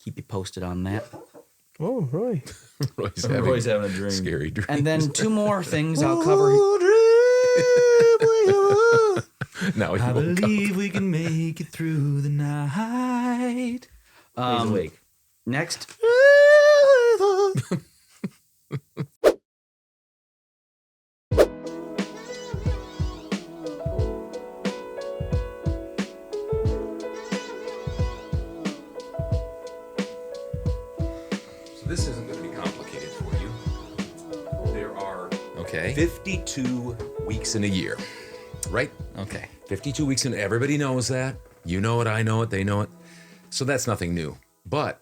keep you posted on that. Oh, Roy. Roy's having a dream. Scary dream. And then 2 more things I'll cover. No, I believe we can make it through the night. He's awake. Next. This isn't going to be complicated for you. There are 52 weeks in a year, right? Okay. 52 weeks in, everybody knows that. You know it, I know it, they know it. So that's nothing new. But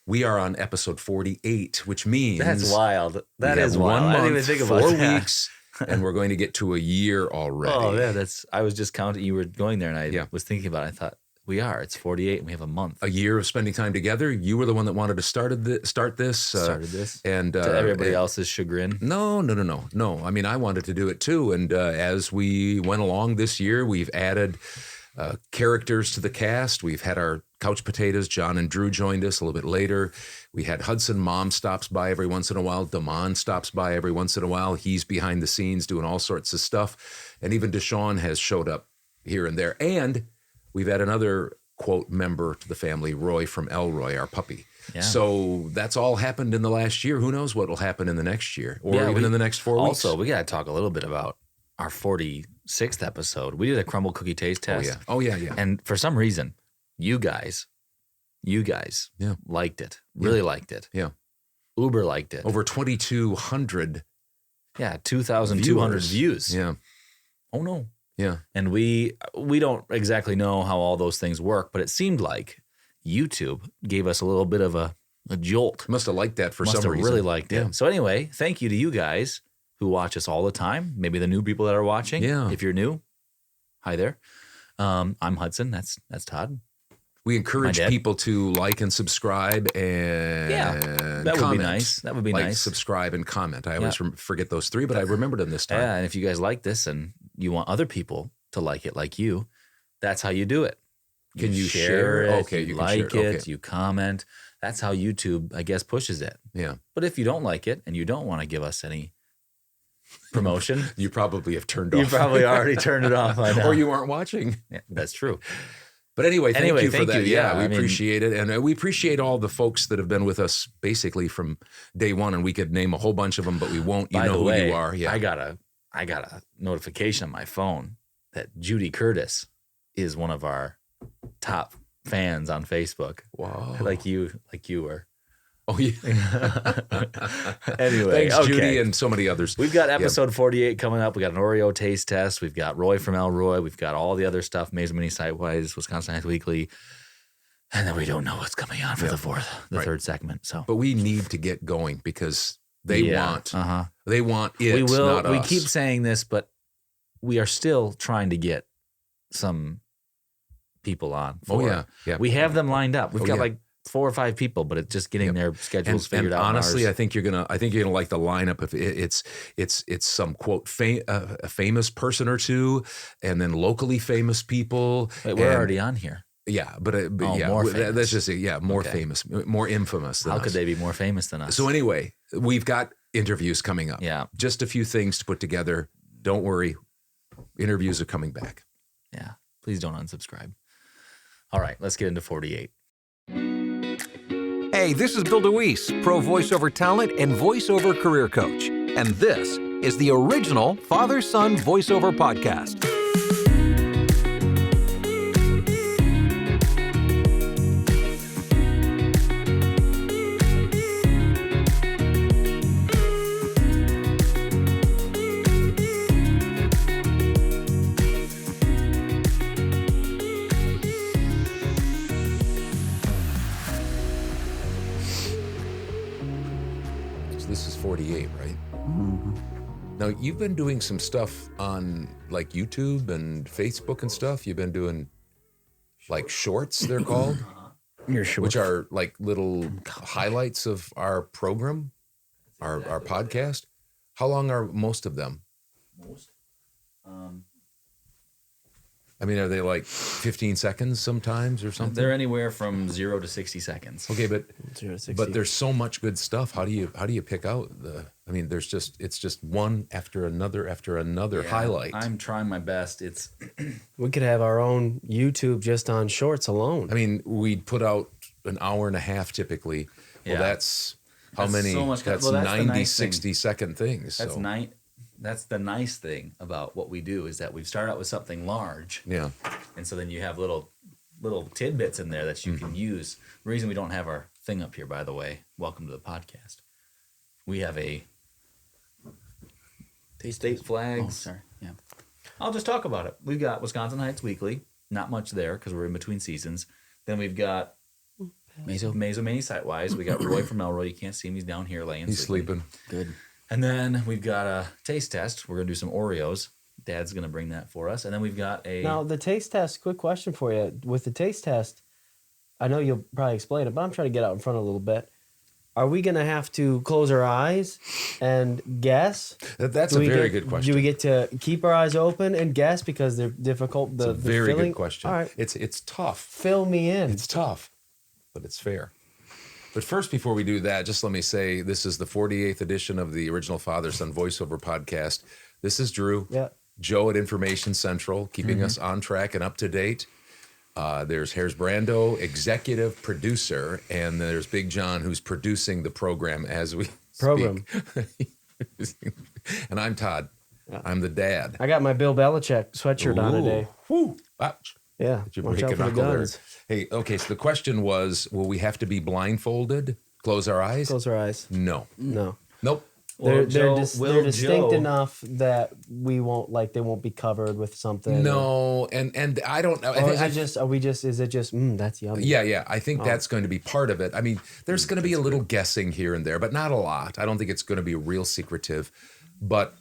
we are on episode 48, which means That's wild. That we is have wild. 1 month, I didn't even think about 4 that. weeks, and we're going to get to a year already. Oh, yeah. I was just counting. You were going there, and I was thinking about it. I thought, it's 48, and we have a month. A year of spending time together. You were the one that wanted to start this. And to everybody else's chagrin. No. I mean, I wanted to do it too. And as we went along this year, we've added characters to the cast. We've had our couch potatoes. John and Drew joined us a little bit later. We had Hudson. Mom stops by every once in a while. Damon stops by every once in a while. He's behind the scenes doing all sorts of stuff. And even Deshaun has showed up here and there. And we've had another, quote, member to the family, Roy from Elroy, our puppy. Yeah. So that's all happened in the last year. Who knows what will happen in the next year or even in the next 4 weeks. Also, we got to talk a little bit about our 46th episode. We did a crumble cookie taste test. Oh, yeah. And for some reason, you guys liked it. Really liked it. Yeah. Uber liked it. Over 2,200. Yeah, 2,200 views. Yeah. Oh, no. Yeah. And we don't exactly know how all those things work, but it seemed like YouTube gave us a little bit of a jolt. Must have liked that for some reason. Must have really liked it. So anyway, thank you to you guys who watch us all the time. Maybe the new people that are watching. Yeah. If you're new, hi there. I'm Hudson. That's Todd. We encourage people to like and subscribe and that comment. would be nice. That would be nice. Subscribe and comment. I always forget those 3, but I remembered them this time. Yeah, and if you guys like this and you want other people to like it like you, that's how you do it. Can you share it? Okay, you like it. Okay. You comment. That's how YouTube, I guess, pushes it. Yeah. But if you don't like it and you don't want to give us any promotion, you probably have turned off. You probably already turned it off. I know. Or you aren't watching. Yeah, that's true. But anyway, thank you for that. Yeah, we appreciate it. And we appreciate all the folks that have been with us basically from day one. And we could name a whole bunch of them, but we won't. You know who you are. Yeah. I got a notification on my phone that Judy Curtis is one of our top fans on Facebook. Wow. Like you were. Oh, yeah. Anyway, thanks, Judy, and so many others. We've got episode 48 coming up. We got an Oreo taste test. We've got Roy from Elroy. We've got all the other stuff, Maze Mini Sitewise, Wisconsin Health Weekly. And then we don't know what's coming on for the third segment. So, but we need to get going because they want it. We will. Not we us. keep saying this, but we are still trying to get some people on. We have them lined up. We've got like 4 or 5 people, but it's just getting their schedules figured out. Honestly, I think you're gonna like the lineup. If it's some quote a famous person or two, and then locally famous people. Wait, we're already on here. Yeah, but more famous. That's just more famous, more infamous than How us. could they be more famous than us? So anyway, we've got interviews coming up. Yeah, just a few things to put together. Don't worry, interviews are coming back. Yeah, please don't unsubscribe. All right, let's get into 48. Hey, this is Bill DeWeese, pro voiceover talent and voiceover career coach. And this is the original Father-Son Voiceover Podcast. This is 48, right? Mm-hmm. Now, you've been doing some stuff on like YouTube and Facebook and stuff. You've been doing like shorts, they're called, which are like little highlights of our program, our podcast. How long are most of them? I mean, are they like 15 seconds sometimes or something? They're anywhere from 0 to 60 seconds. Okay, 0 to 60. but there's so much good stuff. How do you pick out the? I mean, it's just one after another Yeah, highlight. I'm trying my best. We could have our own YouTube just on shorts alone. I mean, we'd put out an hour and a half typically. Well, Yeah. that's how That's many? so much- that's well, that's the 90, nice thing. 60-second things. That's so. nice. That's the nice thing about what we do is that we start out with something large, Yeah. and so then you have little tidbits in there that you Mm-hmm. can use. The reason we don't have our thing up here, by the way, welcome to the podcast. We have a state flags. Oh, sorry. Yeah. I'll just talk about it. We've got Wisconsin Heights Weekly. Not much there because we're in between seasons. Then we've got Mazo. Many Site-Wise. We got Roy from Elroy. You can't see him. He's down here laying. He's sleeping. Good. And then we've got a taste test. We're going to do some Oreos. Dad's going to bring that for us. And then we've got a... Now, the taste test, quick question for you. With the taste test, I know you'll probably explain it, but I'm trying to get out in front a little bit. Are we going to have to close our eyes and guess? That's Do a we very get- good question. Do we get to keep our eyes open and guess because they're difficult? It's a very filling? good question. All right, It's tough. fill me in. It's tough, but it's fair. But first, before we do that, just let me say this is the 48th edition of the original Father Son Voiceover podcast. This is Drew. Yeah. Joe at Information Central, keeping us on track and up to date. There's Harris Brando, executive producer, and there's Big John, who's producing the program as we Program. speak. And I'm Todd. I'm the dad. I got my Bill Belichick sweatshirt on today. Woo! Ouch. Yeah, Did you watch break out a for the knuckle there? guns. Hey, okay, so the question was, will we have to be blindfolded? Close our eyes? Close our eyes. No. No. Nope. They're, Joe- they're distinct Joe- enough that we won't they won't be covered with something. No, and I don't know. Or is it just that's yummy? Yeah. I think that's going to be part of it. I mean, there's going to be a little guessing here and there, but not a lot. I don't think it's going to be real secretive, but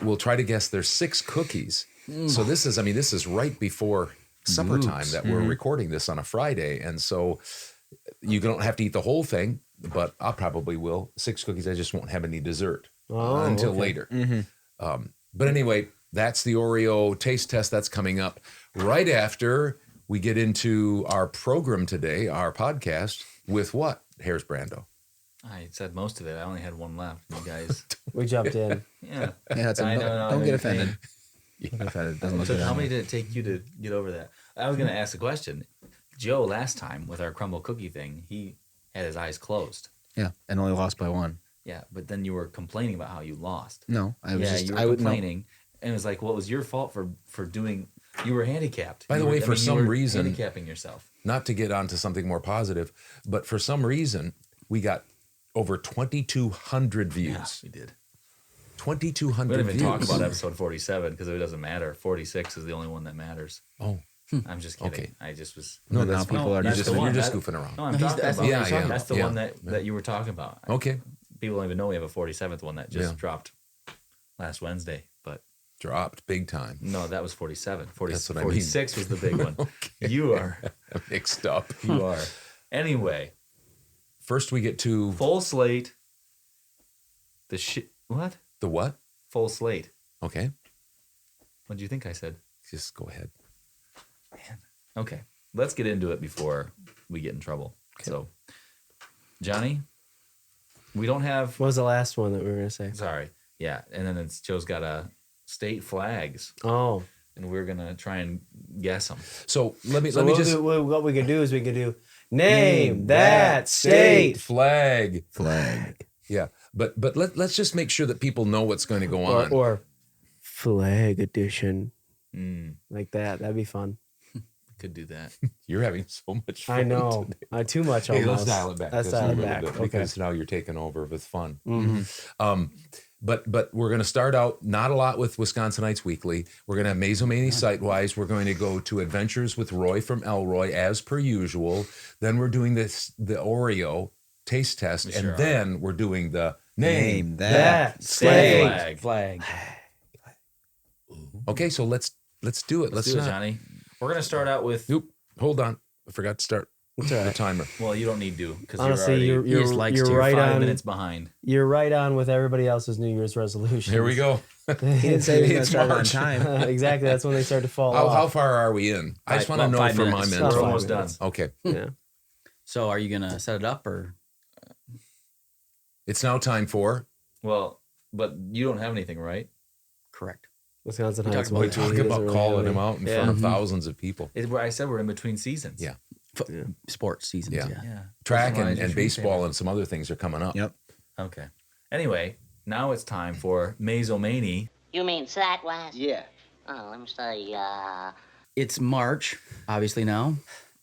we'll try to guess. There's 6 cookies. So this is right before supper time that we're recording this on a Friday. And so you don't have to eat the whole thing, but I probably will. 6 cookies. I just won't have any dessert until later. But anyway, that's the Oreo taste test that's coming up right after we get into our program today, our podcast with what? Harris Brando. I said most of it. I only had one left. You guys... We jumped in. Yeah. Yeah, it's I know, don't get I offended. Don't get offended. Doesn't look So good how on many me. did it take you to get over that? I was going to ask the question. Joe, last time with our crumble cookie thing, he had his eyes closed. Yeah, and only lost by 1. Yeah, but then you were complaining about how you lost. No, I was Yeah, just you were I would no. complaining, and it was like, well, it was your fault for doing. You were handicapped. By the You way, were- for you some were reason- handicapping yourself. Not to get onto something more positive, but for some reason, we got over 2,200 views. Yeah, we did. 2,200 We don't views. even talk about episode 47 because it doesn't matter. 46 is the only one that matters. Oh, I'm just kidding. Okay. I just was. no, But that's now people are that's just the one. you're just That- goofing around. No, I'm No, he's- talking that's about. what he's talking That's the about. one Yeah, that you were talking about. Okay, People don't even know we have a 47th one that just Yeah. dropped last Wednesday. But dropped big time. no, that was 47. 40, That's what I mean. 46 was the big one. You are. Mixed up. You are. Anyway, First, we get to full slate. What? the what? Full slate. Okay, What do you think I said? just go ahead. Okay, let's get into it before we get in trouble. So, Johnny, we don't have. What was the last one that we were gonna say? Sorry, yeah, and then Joe's got state flags, Oh, and we're gonna try and guess them. So let me so just what we could do is we could do name that state. flag. Flag. Yeah, but let's just make sure that people know what's going to go on. Or flag edition Mm, like that. That'd be fun. could do that. You're having so much fun. I know. Too much Hey, almost. let's dial it back. Let's just a dial it little back. bit, Okay. because now you're taking over with fun. Mhm. But we're going to start out not a lot with Wisconsinites Weekly. We're going to have Mazomanie Site-Wise. We're going to go to Adventures with Roy from Elroy as per usual. Then we're doing the Oreo taste test, We and sure are. then we're doing the name. That State state. flag. Okay, so let's do it. Let's do it, Johnny. We're gonna start out with. Oop, hold on. I forgot to start. It's all the right. timer. Well, you don't need to because Honestly, you're you're just likes to. right 5 on. minutes behind. You're right on with everybody else's New Year's resolution. Here we go. He didn't say he was It's going to start on March. time. Exactly. That's when they start to fall How off. far are we in? I just want to About know 5 for my minutes. mental. We're We're almost done. minutes. Okay. Yeah. So are you going to set it up or? It's now time for. Well, but you don't have anything, right? Correct. Wisconsin We Heights. talked We about- Monkey, talk he doesn't about really calling have him any- out in Yeah. front of thousands of people. It's where I said we're in between seasons. Yeah. Sports seasons. Yeah. Yeah. Yeah. Track Personalized and your baseball favorite. and some other things are coming up. Yep. Okay. Anyway, now it's time for Mazomanie. You mean that was? Yeah. Oh, let me say, It's March, obviously now,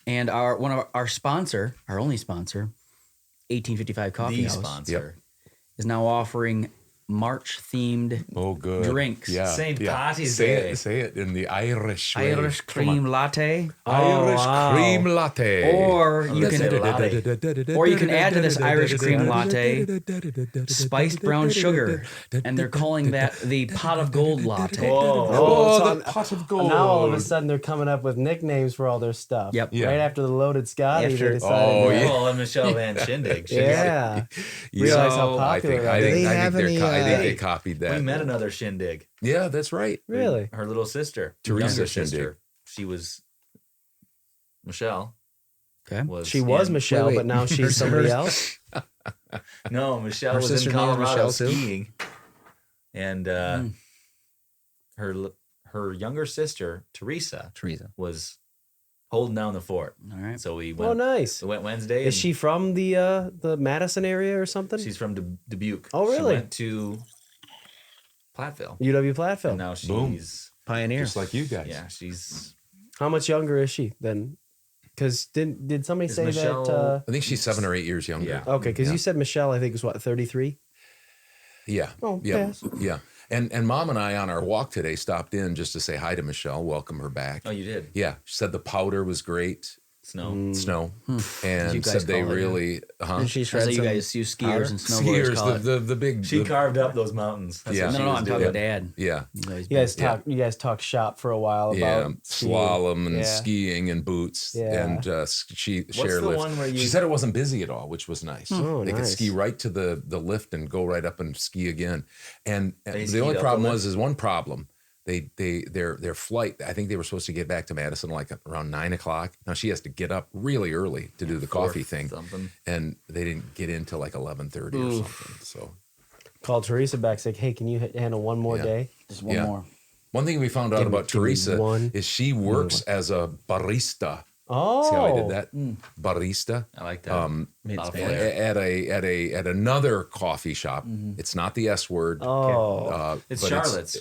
and one of our sponsor, our only sponsor, 1855 Coffee The House, sponsor. is now offering March-themed Oh, good. Drinks. Yeah. St. Patty's say Day. It, say it in the Irish way. Irish Come on. cream latte, Irish wow. cream latte. or you Let's say can latte. or you can add to this Irish cream latte spiced brown sugar, and they're calling that the pot of gold latte. Oh, so the pot of gold. Now all of a sudden they're coming up with nicknames for all their stuff. Yep. Yeah. Right after the loaded Scotty, After- they decided. Oh, yeah. Well, and Michelle Van Shindig. Yeah. Yeah. Realize how So, popular that I is. think, They I have think, any, I think they hey, copied that. We met another Shindig. Yeah, that's right. Really? Her little sister. Teresa younger Shindig. sister. She was Michelle. Okay. She was in- Michelle, wait. but now she's somebody else. No, Michelle Her was in sister named Colorado Michelle, too? skiing. And her younger sister, Teresa, was holding down the fort. All right. So we Oh, went, nice. we went Wednesday. Is and she from the Madison area or something? She's from Dubuque. Oh, really? She went to Platteville. UW And Platteville. now Boom. she's, Pioneer. Just like you guys. yeah, she's, How much younger is she then? Because did somebody Is say Michelle- that? I think she's 7 or 8 years younger. Yeah. Okay, because Yeah. you said Michelle, I think was what, 33? Yeah. Oh, yeah. yes. Yeah. And Mom and I on our walk today stopped in just to say hi to Michelle, welcome her back. oh, you did? Yeah. She said the powder was great. Snow. Snow. You And guys said they call it, yeah. really And she huh? shredded you guys, you skiers and snowboarders call it. Skiers, the big She the- carved up those mountains. That's Yeah. what No, she no, was I'm doing. talking Dad. yeah. You guys talk shop for a while about Yeah, skiing. slalom and Yeah. skiing and boots, Yeah. and she chair the lifts. one where She you- said it wasn't busy at all, which was nice. Oh, they could nice. ski right to the lift and go right up and ski again. And They the skied only up problem the was is one problem. Their flight. I think they were supposed to get back to Madison like around 9 o'clock. Now she has to get up really early to do the coffee thing, Something. and they didn't get in till like 11:30 or something. So Called Teresa back, said, "Hey, can you handle one more Yeah. day?" Just one Yeah. more. one thing we found out Give me- about give me Teresa one is she works as a barista. Oh, See how I did that? Barista. I like that. Made Lot of Spanish. flair. At another coffee shop. It's not the S word. Oh, It's but Charlotte's.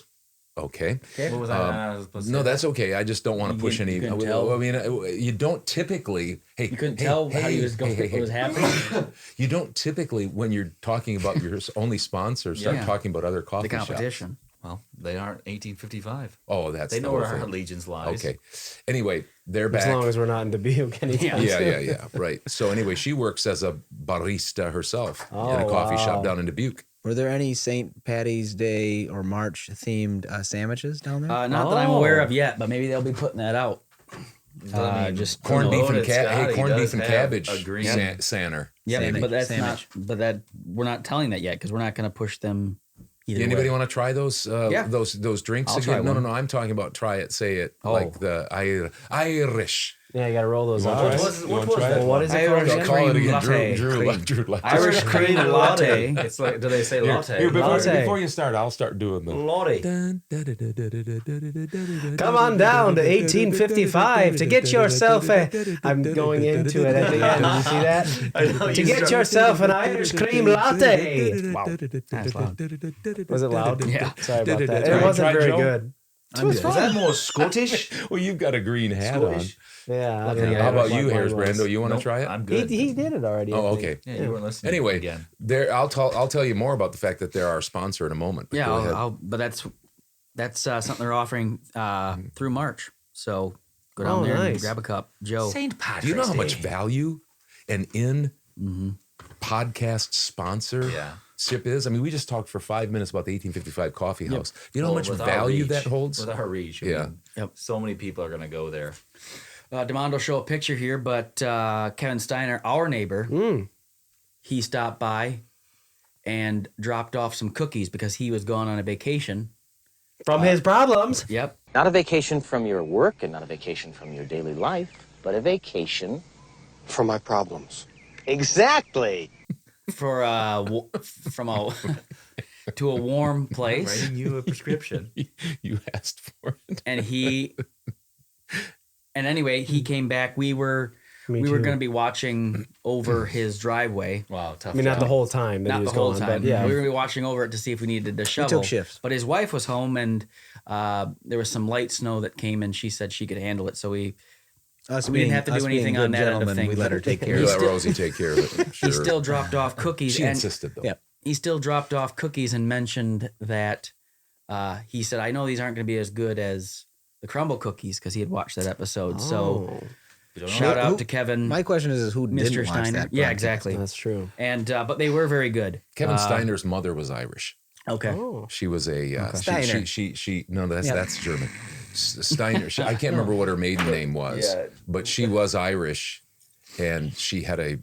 Okay. What was I supposed to No, say? that's okay. I just don't want to push You any. couldn't tell? I mean, you don't typically. Hey, You couldn't hey, tell how hey, you was going hey, what was hey. happening. You don't typically, when you're talking about your only sponsor, start Yeah. talking about other coffee The shops. competition. Well, they aren't 1855. Oh, that's They the know whole where our thing. allegiance lies. Okay. Anyway, they're as back. long as we're not in Dubuque anytime Yeah, soon. yeah. Right. So anyway, she works as a barista herself in a Oh, coffee shop wow. down in Dubuque. Were there any St. Patty's Day or March themed sandwiches down there? Not that I'm aware Oh. of yet, but maybe they'll be putting that out. just Corned beef and Loaded Scotty corned does beef and have cabbage. a green- Sanner. Yeah, Maybe. but that's Sandwich. not. But that we're not telling that yet because we're not going to push them. Either Anybody way. want to try those? Yeah. Those drinks I'll again? try No, one. I'm talking about try it, say it Oh. like the Irish. Yeah, you got to roll those wanna R's. try What was, You what wanna was try that? Well, what is it called Irish again? Call it cream again, latte. Drew. Irish cream latte. It's like, do they say latte? before you start, I'll start doing the. Latte. Come on down to 1855 to get yourself a. I'm going into it at the end. Did you see that? To get yourself an Irish cream latte. Wow. That's loud. Was it loud? Yeah. Sorry about that. Try- It wasn't try, very Joe. good. Is that more Scottish? Well, you've got a green hat Scottish? Yeah. I Okay, don't know on. How about what you, mine Hairs was. Brando? You want to Nope, try it? I'm good. He did it already. I Oh, think. okay. Yeah, you weren't listening Anyway, again. I'll tell you more about the fact that they're our sponsor in a moment. But Yeah, go ahead. but that's something they're offering through March. So go down Oh, there and nice. grab a cup, Joe. St. Patrick's Do you know how much Day. value an podcast sponsorship is? I mean, we just talked for 5 minutes about the 1855 Coffee House. Do you know how Well, much with our value reach- that holds? With our reach. I Yeah. mean, Yep. So many people are going to go there. Demond will show a picture here, but Kevin Steiner, our neighbor, he stopped by and dropped off some cookies because he was gone on a vacation. From his problems. Yep. Not a vacation from your work and not a vacation from your daily life, but a vacation from my problems. Exactly. For from a to a warm place. Writing you a prescription. You asked for it. And anyway, he came back. We were Me going too. to be watching over his driveway. Wow, tough. I mean, not the whole time that Not he was the whole gone, time. but yeah. We were going to be watching over it to see if we needed to shovel. shifts. But his wife was home, and there was some light snow that came, and she said she could handle it. So we didn't have to do anything on that end of things. We let her take care You of let it. Rosie take care of it. Sure. He still dropped off cookies. She and insisted, though. Yeah. He still dropped off cookies and mentioned that he said, I know these aren't going to be as good as the crumble cookies because he had watched that episode. So shout out to Kevin. My question is who Mr. didn't watch Steiner. that? Yeah, broadcast? exactly. That's true. And but they were very good. Kevin Steiner's mother was Irish. Okay. Oh. She was a Steiner. she no, that's German. Steiner. I can't remember what her maiden name was, but she was Irish, and she had a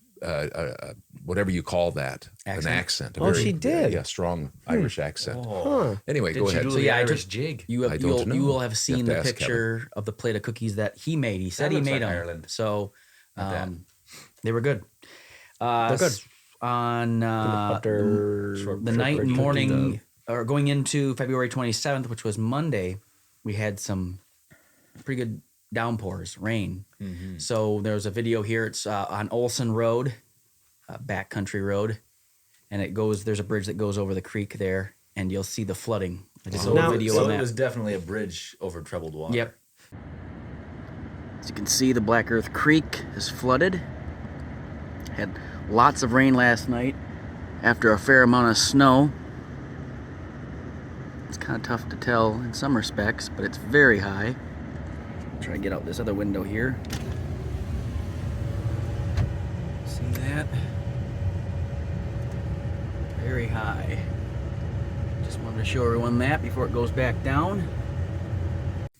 whatever you call that, Accent? an accent. Oh, she did? Yeah, strong Irish accent. Huh. Anyway, Did go she ahead. do So the yeah, I Irish took- jig? You I don't know. you will have You seen have the to ask picture of the plate of cookies that he made. He said he looks made like them. Ireland. So bad. they were good. They're good. On Butter. the night and morning, or going into February 27th, which was Monday, we had some pretty good downpours, rain. So there's a video here. It's on Olson Road, backcountry road, and there's a bridge that goes over the creek there, and you'll see the flooding. I just saw Now- a video So on it that. was definitely a bridge over troubled water. Yep. As you can see, the Black Earth Creek is flooded. Had lots of rain last night after a fair amount of snow. It's kind of tough to tell in some respects, but it's very high. Try to get out this other window here. See that? Very high. Just wanted to show everyone that before it goes back down.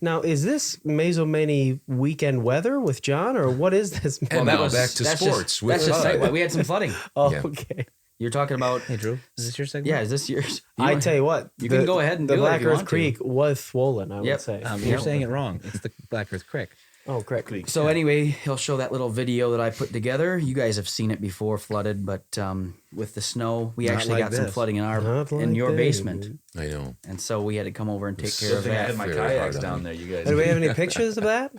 Now, is this Mazomani weekend weather with John, or what is this? And now back to sports with That's just Bud. segue. We had some flooding. Oh, Yeah. okay. You're talking about. Hey, Drew, is this your segment? Yeah, is this yours? I tell you what, You can go ahead and the do it if Black you Earth want to. Creek was swollen. I would Yep. say. You're saying it wrong. It's the Black Earth Creek. Oh, correct. So anyway, he'll show that little video that I put together. You guys have seen it before, flooded, but with the snow, we Not actually like got some this. flooding in Not in like your this. basement, I know. and so we had to come over and take care Good of thing I that. had my Very kayaks hard down on there. You guys. Do we have any pictures of that?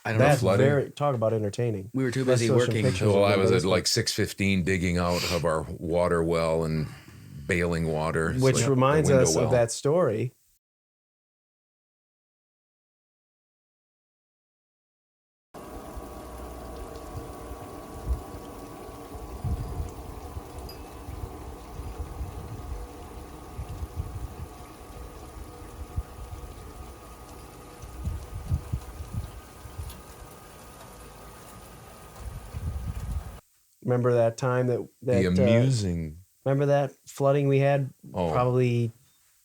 I don't know. That's flooding? very talk about entertaining. We were too Let's busy show some working. pictures Well, of I the was at basement. like 6:15 digging out of our water well and bailing water. It's Which like reminds the window us well. of that story. Remember that time that The amusing. remember that flooding we had Oh. probably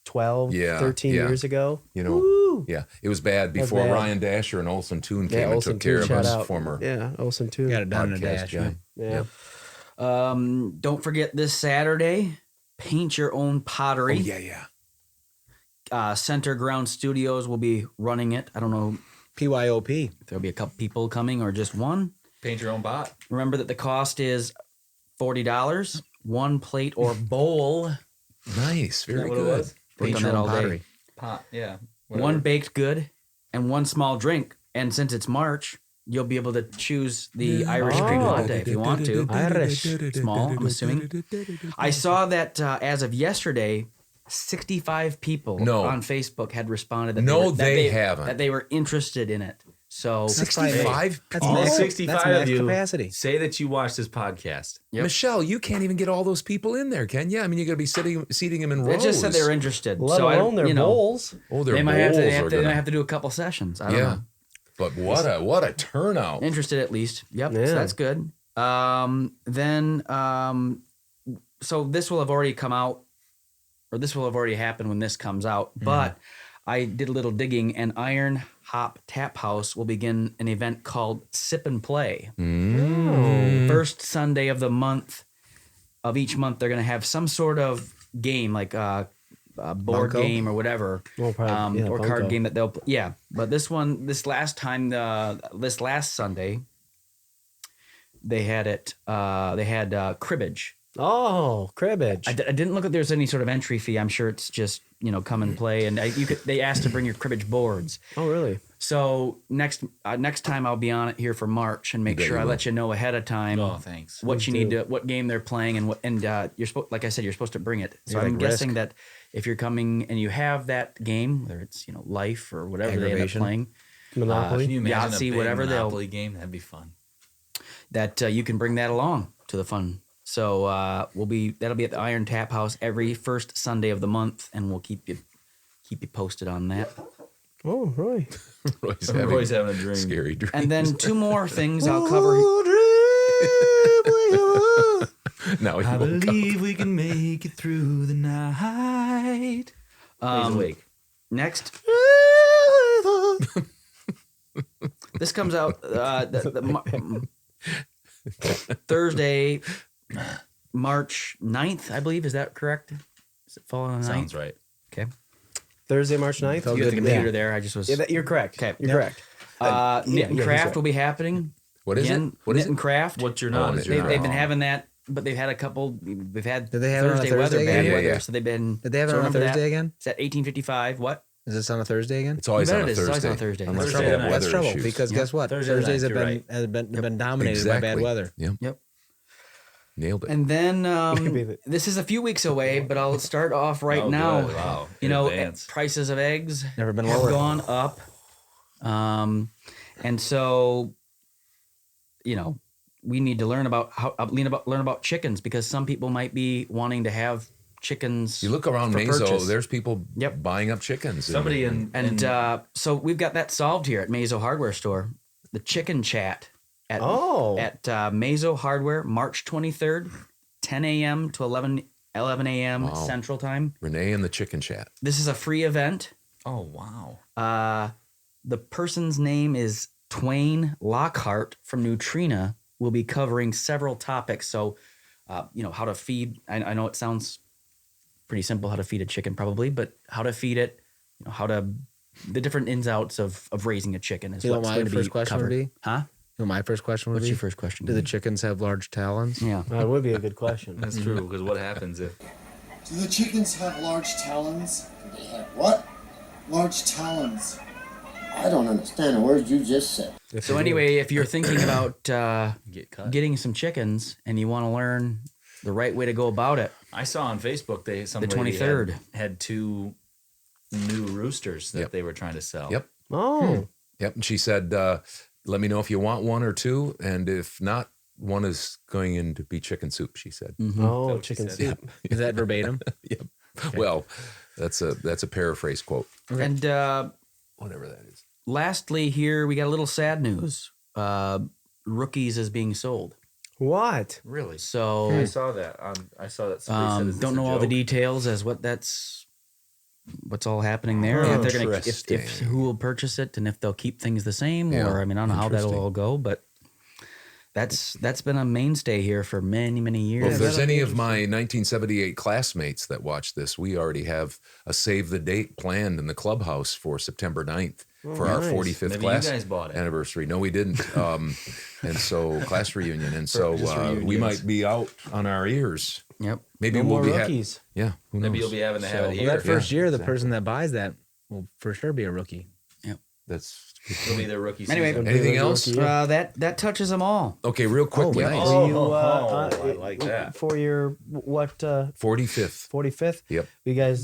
12, Yeah, 13 yeah. years ago? You know, Woo! yeah, it was bad That's before bad. Ryan Dasher and Olson Toon came Yeah, and Olsen took care too, of shout us. out. Former Yeah, Olsen too. Got it done in a podcast dash. guy. Yeah. Don't forget this Saturday, paint your own Oh pottery. yeah. Center Ground Studios will be running it. I don't know PYOP. if there'll be a couple people coming or just one. Paint your own pot. Remember that the cost is $40, one plate or bowl. Nice, very what it good. was? Worked Paint on your that own all day. pottery. Pot. Yeah. One whatever. baked good and one small drink. And since it's March, you'll be able to choose the Irish cream Oh. latte if you want to. Irish. Small, I'm assuming. I saw that as of yesterday, 65 people No. on Facebook had responded that No, that they haven't. that they were interested in it. So 65 That's All max, 65 that's max of you capacity. say that you watched this podcast. Yep. Michelle, you can't even get all those people in there, can you? I mean, you're going to be seating them in they rows. just said they were interested. Let so alone their bowls. Oh, their They might have to. bowls They, are they gonna- might have to do a couple sessions. I don't Yeah, know. but what a turnout! Interested at least. Yep. Yeah. So that's good. So this will have already come out, or this will have already happened when this comes out. But I did a little digging, and Iron Hop Tap House will begin an event called Sip and Play. First Sunday of the month, of each month, they're going to have some sort of game, like a board Bunko? game or whatever, Well, probably, or Bunko. card game that they'll But this last Sunday, they had cribbage. Oh, cribbage. I didn't look at there's any sort of entry fee. I'm sure it's just come and play, and they asked to bring your cribbage boards. Oh, really? So next time I'll be on it here for March and make bet sure you I will. let you know ahead of time. Oh, thanks. What you need to, what game they're playing, and you're supposed, like I said, you're supposed to bring it. So You're I'm like guessing Risk. that if you're coming and you have that game, whether it's Life or whatever they end up Aggravation. playing, Monopoly. Can you imagine Yahtzee, a big whatever they'll- Monopoly game? That'd be fun. that you can bring that along to the fun. So that'll be at the Iron Tap House every first Sunday of the month, and we'll keep you posted on that. Oh, really? Roy's having a dream. scary dream. And then two more things I'll cover. Now he woke up. we can make it through the night. He's awake. Next, this comes out Thursday, March 9th, I believe. Is that correct? Is it fall on the 9th? Sounds right. Okay. Thursday, March 9th? Felt You have good the to me. computer there. I just was. You're correct. Okay. You're correct. Knit and he's Craft right. will be happening. What is Again, it? What is Knit and it? Craft. What's your Oh, nod? knit They've and been craft. having that, but they've had a couple. We've had Did they have it on a Thursday weather, Thursday bad again? weather. Yeah. So they've been. Did they have it so on a remember Thursday that? again? It's at 1855. What? Is this on a Thursday again? It's always You bet on a it is. It's always Thursday. on a Thursday. I'm in Thursday trouble. night. That's Weather trouble issues. because Yeah. guess what? Thursday Thursdays night, have you're been right. have been dominated by bad weather. Yep. Yep. Nailed it. And then Maybe. this is a few weeks away, but I'll start off right Oh, now. good. Wow. You In know, advance. prices of eggs Never been have lower. gone up. And so, we need to learn about learn about chickens, because some people might be wanting to have chickens. You look around for Mazo, purchase. there's people Yep. buying up chickens. Somebody And so we've got that solved here at Mazo Hardware Store. The chicken chat at Mazo Hardware, March 23rd, 10 a.m. to 11 a.m. Wow. Central Time. Renee and the chicken chat. This is a free event. Oh, wow. The person's name is Twain Lockhart from Neutrina. Will be covering several topics. So, how to feed. I know it sounds pretty simple how to feed a chicken, probably, but how to feed it, the different ins outs of raising a chicken is You know what's what going my to first be question would covered. be? Huh? You know, my first question would What's be: your first question? Do the chickens have large talons? Yeah. That would be a good question. That's true, because what happens if Do the chickens have large talons? Do they have what? Large talons. I don't understand the words you just said. So anyway, if you're thinking about get cut? getting some chickens and you want to learn the right way to go about it, I saw on Facebook some The lady 23rd. had two new roosters that Yep. they were trying to sell. Yep. Oh. Yep. And she said, let me know if you want one or two. And if not, one is going in to be chicken soup, she said. Oh, what she chicken said. soup. Is that verbatim? Yep. Well, that's a paraphrase quote. and Whatever that is. lastly, here we got a little sad news. Rookies is being sold. What? Really? So I saw that. I saw that. Somebody said, "Is this don't a know all the joke?" details as what's all happening there. If they're gonna, if Interesting. who will purchase it and if they'll keep things the same, Yeah, or I mean, I don't know how that'll interesting. all go, but that's been a mainstay here for many, many years. Well, if there's any of my 1978 classmates that watch this, we already have a save the date planned in the clubhouse for September 9th for our nice. 45th Maybe class you guys bought it. anniversary. No, we didn't. And so class reunion. And so Just we reunions. might be out on our ears. Yep. Maybe No we'll more be rookies. yeah. Who knows? Maybe you'll be having to have it Well, here. that first year, the exactly. person that buys that will for sure be a rookie. That's It'll be their rookie Anyway, season. anything else? that touches them all. Okay, real quickly. nice. Were you, I like that. For your, what, 45th. 45th? Yep. You guys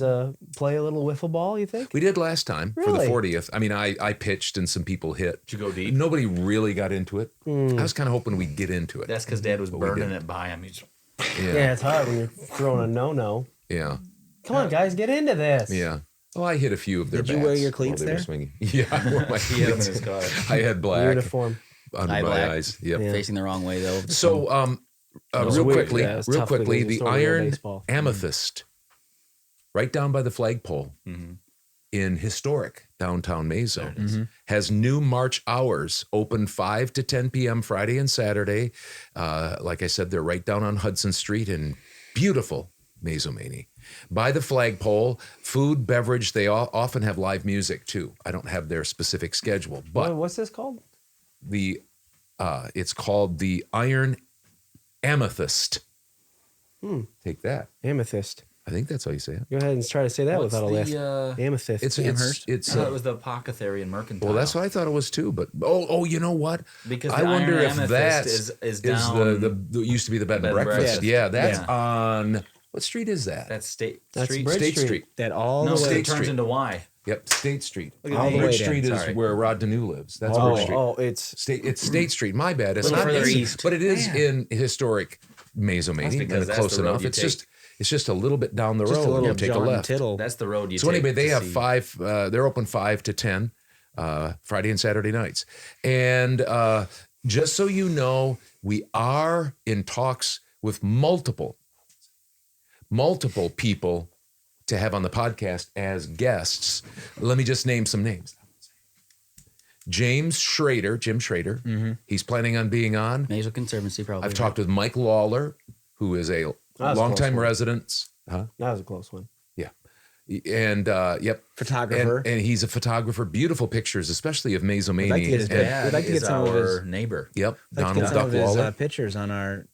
play a little wiffle ball, you think? We did last time for Really? the 40th. I mean, I pitched and some people hit. Did you go deep? Nobody really got into it. I was kind of hoping we'd get into it. That's because Dad was But we burning didn't. it by him. He's Yeah, it's hard when you're throwing a no-no. Yeah. Come on, guys, get into this. Yeah. Oh, I hit a few of their Did you wear bats your while cleats they were there? swinging. Yeah, I wore my he had him in cleats. his car. I had black Uniform. under Eye my black. eyes. Yep. Yeah. Facing the wrong way though. So, It's real weird. quickly, Yeah, it's tough because the it's not real iron baseball. amethyst, right down by the flagpole. in historic downtown Mazo. Has new March hours, open 5 to 10 p.m. Friday and Saturday. Like I said, they're right down on Hudson Street in beautiful Mazomanie. By the flagpole, food, beverage, they often have live music too. I don't have their specific schedule, but What's this called? it's called the Iron Amethyst. Take that. Amethyst. I think that's how you say it. Go ahead and try to say that What's without a lift. the, Amethyst. It's I thought it was the Apothecary and Mercantile. well, that's what I thought it was too. But you know what? Because I the wonder Iron if Amethyst that is down the used to be the bed and Bed and breakfast. Breakfast. Yeah, that's Yeah. on what street is that? That's State That's Street. Bridge State Street. Street. That all No, the so way. it turns into Y. Yep, State Street. Look at the Bridge way Street down, is sorry. where Rod Deneau lives. That's Bridge Street. It's It's State Street. My bad. It's Little not further east, east. but it is in historic Mazomanie. That's because that's close the road enough. you It's just a little bit down the Just road. a little You take a jaunt and left. tittle. That's the road you So take. anyway, they to have see. 5. They're open 5 to 10 Friday and Saturday nights. And just so you know, we are in talks with multiple people to have on the podcast as guests. Let me just name some names. Jim Schrader. He's planning on being on. Mazo Conservancy, probably. I've talked with Mike Lawler, who is a was a longtime close one. resident. Huh? that was a close one. Yeah. And yep. Photographer. And he's a photographer. Beautiful pictures, especially of Mazomanie. We'd like to get his And- dad. We'd like to is get some of our his- neighbor. Yep. I'd like to Donald get some Duck of his Waller. pictures on our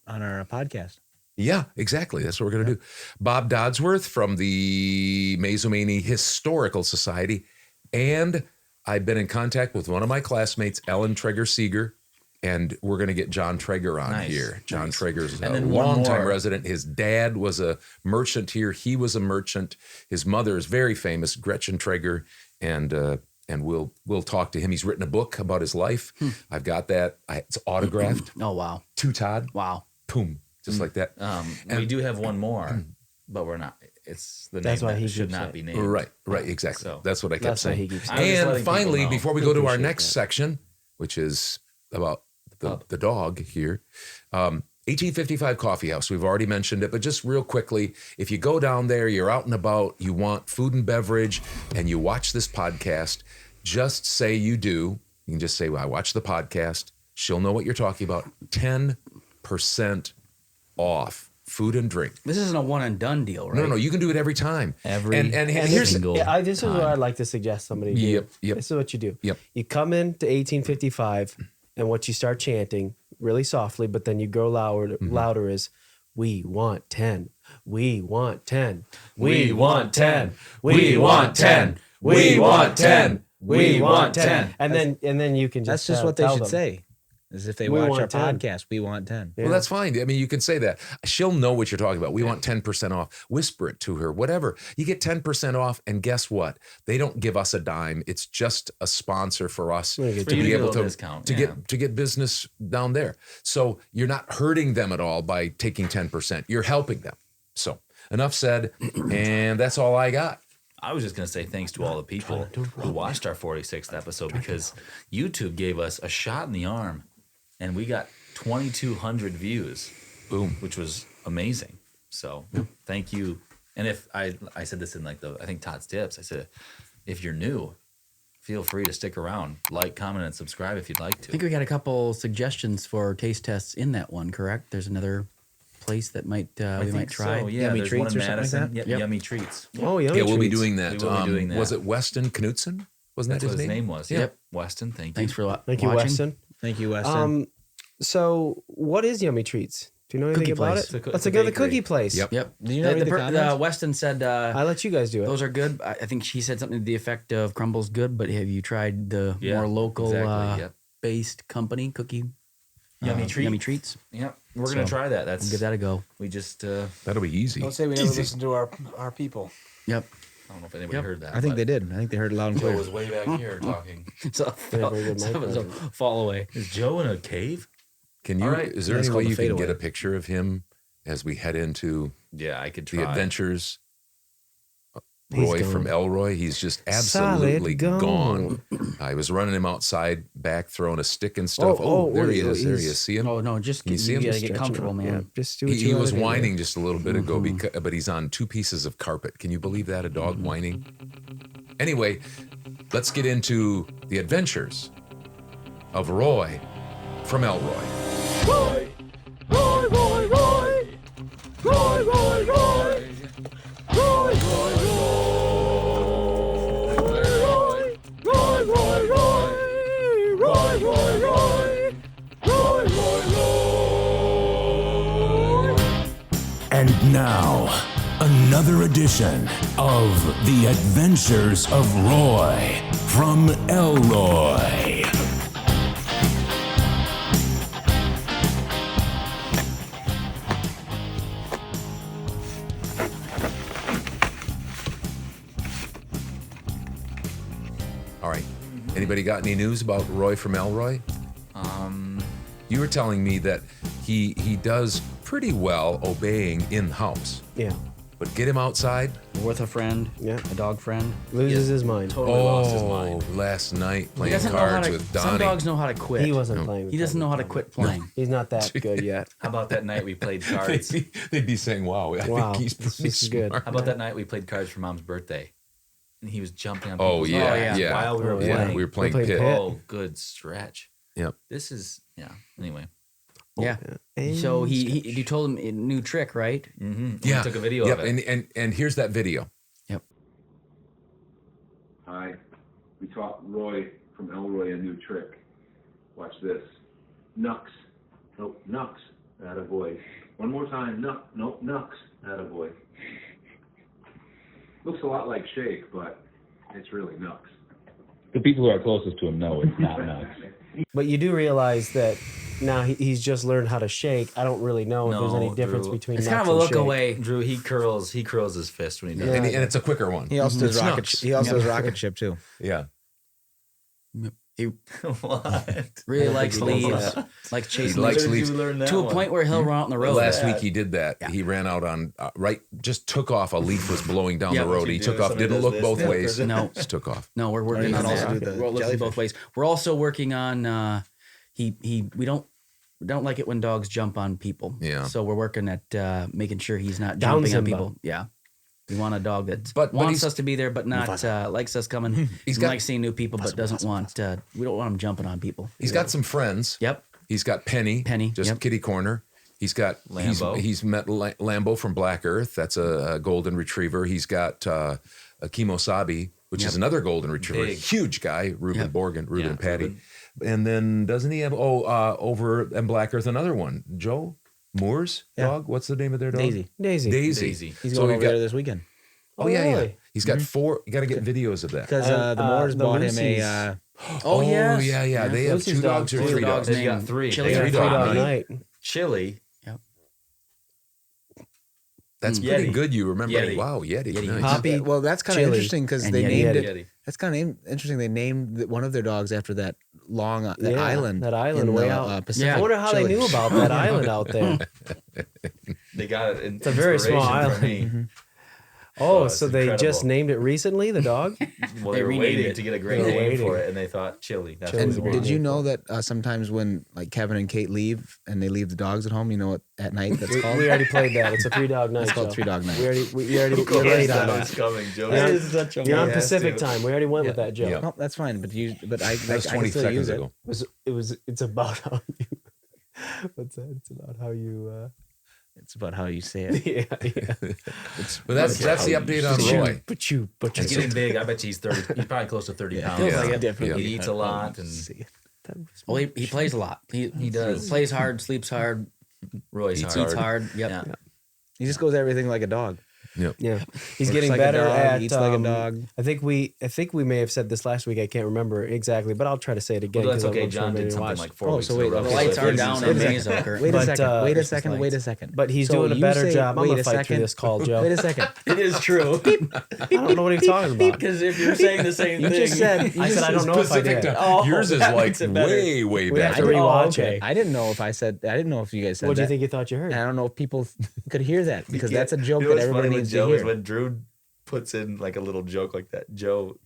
podcast. Yeah, exactly. That's what we're going to do. Bob Dodsworth from the Mazomanie Historical Society. And I've been in contact with one of my classmates, Ellen Traeger-Seeger, and we're going to get John Traeger on Nice. here. John Nice. Traeger's And a then one longtime more. resident. His dad was a merchant here. He was a merchant. His mother is very famous, Gretchen Traeger, and we'll talk to him. He's written a book about his life. I've got that. It's autographed Oh, wow. to Todd. Wow. Boom, just like that. We do have one more, but we're not. It's the That's name why that he should keeps not it. be named. Right, exactly. So- That's what I kept That's why saying. he keeps I was just And letting people finally, know. before we go to our Appreciate next that. section, which is about the dog here, 1855 Coffee House. We've already mentioned it, but just real quickly, if you go down there, you're out and about, you want food and beverage, and you watch this podcast, just say you do. You can just say, well, I watch the podcast. She'll know what you're talking about. 10% off food and drink. This isn't a one and done deal, right? No, you can do it every time. Every and here's single This is what I'd like to suggest somebody do. Yep. This is what you do. Yep. You come into 1855 and what you start chanting really softly, but then you go louder is, we want 10. We want 10. We want 10. We want 10. We want 10. We want 10. And then you can just That's just what they tell should them. say. Is if they We watch want our 10. podcast, we want 10. Well, that's fine. I mean, you can say that. She'll know what you're talking about. We want 10% off. Whisper it to her, whatever. You get 10% off, and guess what? They don't give us a dime. It's just a sponsor for us We're gonna get to you be to get a able little to discount, to yeah. get business down there. So you're not hurting them at all by taking 10%. You're helping them. So enough said, and that's all I got. I was just going to say thanks to all the people who watched our 46th episode because YouTube gave us a shot in the arm and we got 2,200 views. Boom. Which was amazing. So thank you. And if I said this in I think Todd's tips, I said, if you're new, feel free to stick around, like, comment, and subscribe if you'd like I to. think we got a couple suggestions for taste tests in that one, correct? There's another place that we might try. So, yeah, Yummy there's one Treats in or something like Madison. that? Yep, Yummy Treats. Oh, yummy Yeah, we'll be treats. doing that. We will be doing that. Was it Weston Knutson? Wasn't That's that what his his name was. Yeah. Yep. Weston, thank you. Thanks for Thank you, watching. Weston. Thank you, Weston. So what is Yummy Treats? Do you know anything Cookie about place. it? It's Let's a go to the bakery. cookie place. Yep. Yep. Do you know The the comments? Weston said I let you guys do it. those are good. I think she said something to the effect of crumbles good, but have you tried the Yeah, more local exactly, yep. based company cookie? Yummy Treat. Yummy Treats. Yep. We're going to try that. That's Give that a go. We just, That'll be easy. Don't say we never listen to our people. Yep. I don't know if anybody Yep. heard that. I think but they did. I think they heard it loud and Joe clear. was way back here talking. So, very good mic so fall away. Is Joe in a cave? Can you? All right. Is there That's any way called you the can get fadeaway. a picture of him as we head into Yeah, I could the try. adventures? He's Roy gone. from Elroy, he's just Solid absolutely gone. gone. I was running him outside, back throwing a stick and stuff. Oh, There he oh, is. There he he's- is. See him? Oh no, just Can you see him? gotta Just get Stretching comfortable, out. man. Yeah, just do what He you was gotta do. whining just a little bit ago, but he's on 2 pieces of carpet. Can you believe that? A dog whining? Anyway, let's get into the adventures of Roy from Elroy. Roy, Roy, Roy, Roy, Roy, Roy, Roy, Roy, Roy, Roy, Roy, Roy, Roy, Roy, Roy, Roy, Roy. And now, another edition of The Adventures of Roy from Elroy. All right. Anybody got any news about Roy from Elroy? You were telling me that he does pretty well obeying in-house. Yeah. But get him outside. With a friend, a dog friend. Loses his mind. Totally lost his mind. Last night He playing doesn't know how cards to, with Donnie. some dogs know how to quit. He wasn't playing with He doesn't Donnie. know how to quit playing. He's not that good yet. How about that night we played cards? They'd be saying, wow, I Wow, think he's this pretty is good. smart. How about that night we played cards for Mom's birthday? And he was jumping on Oh, people's yeah, cards yeah. while we were Yeah, playing. we were playing played pit. pit. Oh, good stretch. Yep. This is, anyway. Yeah. So you told him a new trick, right? Mm-hmm. Yeah. We took a video Yep. of it. And here's that video. Yep. Hi, we taught Roy from Elroy a new trick. Watch this. Nux. Nope, Nux. Attaboy. One more time. Nope, Nux. Attaboy. Looks a lot like shake, but it's really Nux. The people who are closest to him know it's not nuts. But you do realize that now he's just learned how to shake. I don't really know if there's any difference Drew. between It's nuts kind of a and look shake. away. Drew, he curls his fist when he does Yeah. it. And it's a quicker one. He also does It's rocket. Nux. He also does rocket ship too. Yeah. He What? really likes leaves, likes chasing leaves. leaves. To a point where he'll run out on the road. Last week he did that. Yeah. He ran out on just took off. A leaf was blowing down the road. He took off, didn't look both ways. No. Just took off. No, we're working on also that. do the We're looking both jellyfish. ways. We're also working on we don't like it when dogs jump on people. Yeah. So we're working at making sure he's not Down jumping on Simba. people. Yeah. We want a dog that But wants he's- us to be there, but not likes us coming. He's likes seeing new people, but doesn't want. We don't want him jumping on people. He's got some friends. Yep. He's got Penny. Penny, Just kitty corner. He's got Lambo. He's met Lambo from Black Earth. That's a golden retriever. He's got a Kimosabi, which is another golden retriever. Big. Huge guy, Reuben Yeah, Patty. Reuben. And then doesn't he have over in Black Earth another one? Joe Moore's dog. What's the name of their dog? Daisy. Daisy. He's So going we've over got- there this weekend. Oh yeah, yeah. really? He's got 4. You got to get videos of that. Because the Moors the bought him Lucy's- a. Oh, yes. yeah. They have Lucy's 2 dogs, dogs or too. 3 dogs. They got 3. Chili. They got Three 3 dog dogs. night. Chili. That's Yeti. pretty good. You remember? Yeti. Wow, Yeti. Yeti. Nice. Poppy, Well, that's kind of Chili, interesting because and they Yeti. named Yeti. it. That's kind of interesting. They named one of their dogs after that Yeah, island. that island in way the, out. Pacific. I wonder how Chile. they knew about that island out there. They got it. It's a very small island. Oh, it's so they just incredible. named it recently, the dog? Well, They they were renamed waiting it. to get a great They were name for waiting. it, and they thought Chili. That's Chili. what And we did wanted. you know that sometimes when like Kevin and Kate leave and they leave the dogs at home, you know what at night that's We called? already played that. It's a 3-dog night. It's called Joe. 3-dog night. We already Of we're late course on that was that. coming, Joe. You're on- such a You're on yes, Pacific dude. time. We already went with that joke. No, that's fine. But I That was I 20 can still seconds use ago. It's about how you. What's that? It's about how you. It's about how you say it. Yeah. But that's the update on Roy. But you. He's getting big. I bet you he's 30. He's probably close to 30 pounds. Feels like it. Definitely. He eats a lot, and Well, he plays a lot. He does. Plays hard, sleeps hard, Roy's eats hard. hard. Yep. Yeah. He just goes everything like a dog. Yeah, he's Works getting like a better dog, at. eats like a dog. I think we may have said this last week. I can't remember exactly, but I'll try to say it again. Well, that's 'cause I'm okay. not sure John maybe did something watched. like 4 Oh, weeks so in wait, a row. The okay, lights so are wait, down wait in a second. Mazoker. Wait a But, second. Wait a Christmas second. lights. Wait a second. But he's So doing a you better say- job. I'm wait gonna a fight through second. this call, Joe. Wait a second. It is true. I don't know what he's talking about. Because if you're saying the same You thing, just said. I said I don't know if I Specific did. time. Yours is that like makes it better. way We have back. to rewatch okay. it. I didn't know if I said. I didn't know if you guys said What do that. you think you thought you heard? And I don't know if people could hear that because that's a joke You know that what's everybody funny with needs Joe to is hear. when Drew puts in like a little joke like that. Joe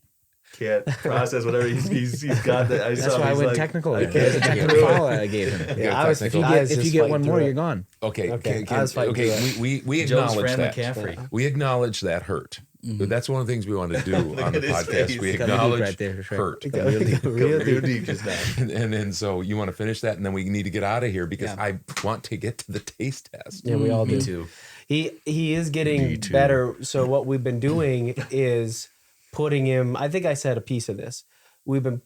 can't process whatever he's got. That I That's saw. why I He's went like, technical. I There's a technical follow I gave him. Yeah, I was. If you just get one fighting more, through you're it. gone. Okay. I was fighting through it. We Joe's acknowledge Fran that. McCaffrey. We acknowledge that hurt. That's one of the things we want to do on the at his podcast. face. We Got me deep acknowledge right there, right. hurt. Got real deep. Real deep just now. And so you want to finish that, and then we need to get out of here because I want to get to the taste test. Yeah, we all do. Me too. He is getting better. So what we've been doing is putting him. I think I said a piece of this. We've been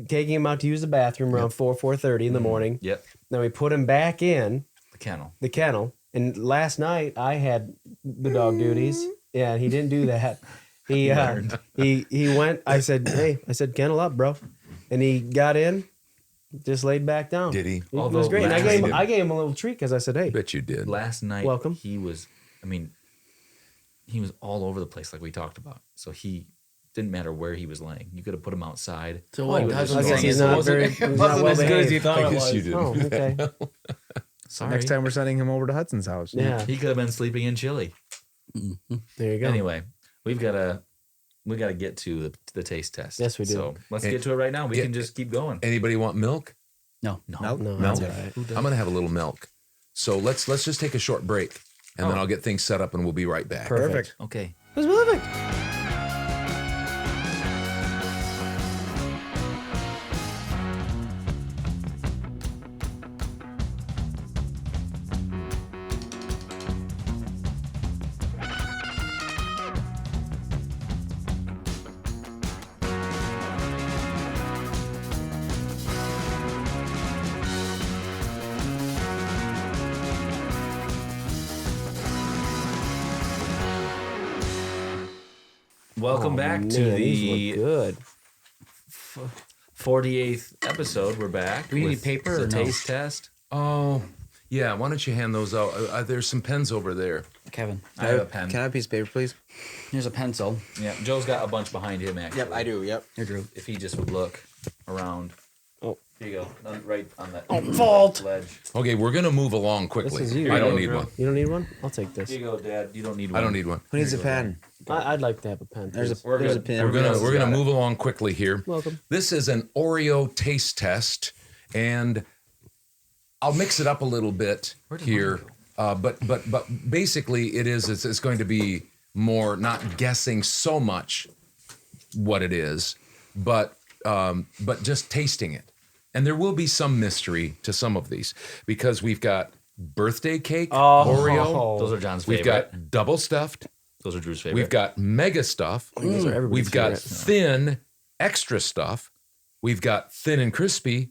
taking him out to use the bathroom around 4:30 in the morning. Yep. Then we put him back in The kennel. And last night I had the dog duties. Yeah, he didn't do that. He went. I said, kennel up, bro, and he got in, just laid back down. Did he? It was great. And I gave him a little treat because I said, hey, Bet you did. Last night, Welcome. he was. I mean, he was all over the place, like we talked about. So he didn't matter where he was laying. You could have put him outside. So what? He I was guess just he's saying not it very. wasn't- He's not well as good as you behaved. thought I it guess was. you did. Oh, okay. Sorry. Next time we're sending him over to Hudson's house. Yeah. He could have been sleeping in Chile. There you go. Anyway, we got to get to the taste test. Yes, we do. So let's get to it right now. We can just keep going. Anybody want milk? No. No, Milk? that's all right. I'm going to have a little milk. So let's just take a short break, and then I'll get things set up, and we'll be right back. Perfect. Okay. It was perfect. Welcome back to Man, these the look good. 48th episode. We're back. Do we need with paper the or no? taste test. Oh, yeah. Why don't you hand those out? There's some pens over there. Kevin, I have a pen. Can I have a piece of paper, please? here's a pencil. Yeah, Joe's got a bunch behind him. Actually, I do. Yep. Here, Drew. If he just would look around. Oh. Here you go. Right on that fault. ledge. Okay, we're going to move along This quickly. is you. I don't Here need you go, one. You don't need one? I'll take this. Here you go, Dad. You don't need one. I don't need one. Who needs a pen? I'd like to have a pen. There's please. a We're there's a good. pen. We're gonna move along quickly here. Welcome. This is an Oreo taste test, and I'll mix it up a little bit here. But basically, it's going to be more not guessing so much what it is, but just tasting it. And there will be some mystery to some of these because we've got birthday cake Oreo. Those are John's We've favorite. got double stuffed. Those are Drew's favorite. We've got mega stuff. Those are everybody's We've got favorite. thin extra stuff. We've got thin and crispy,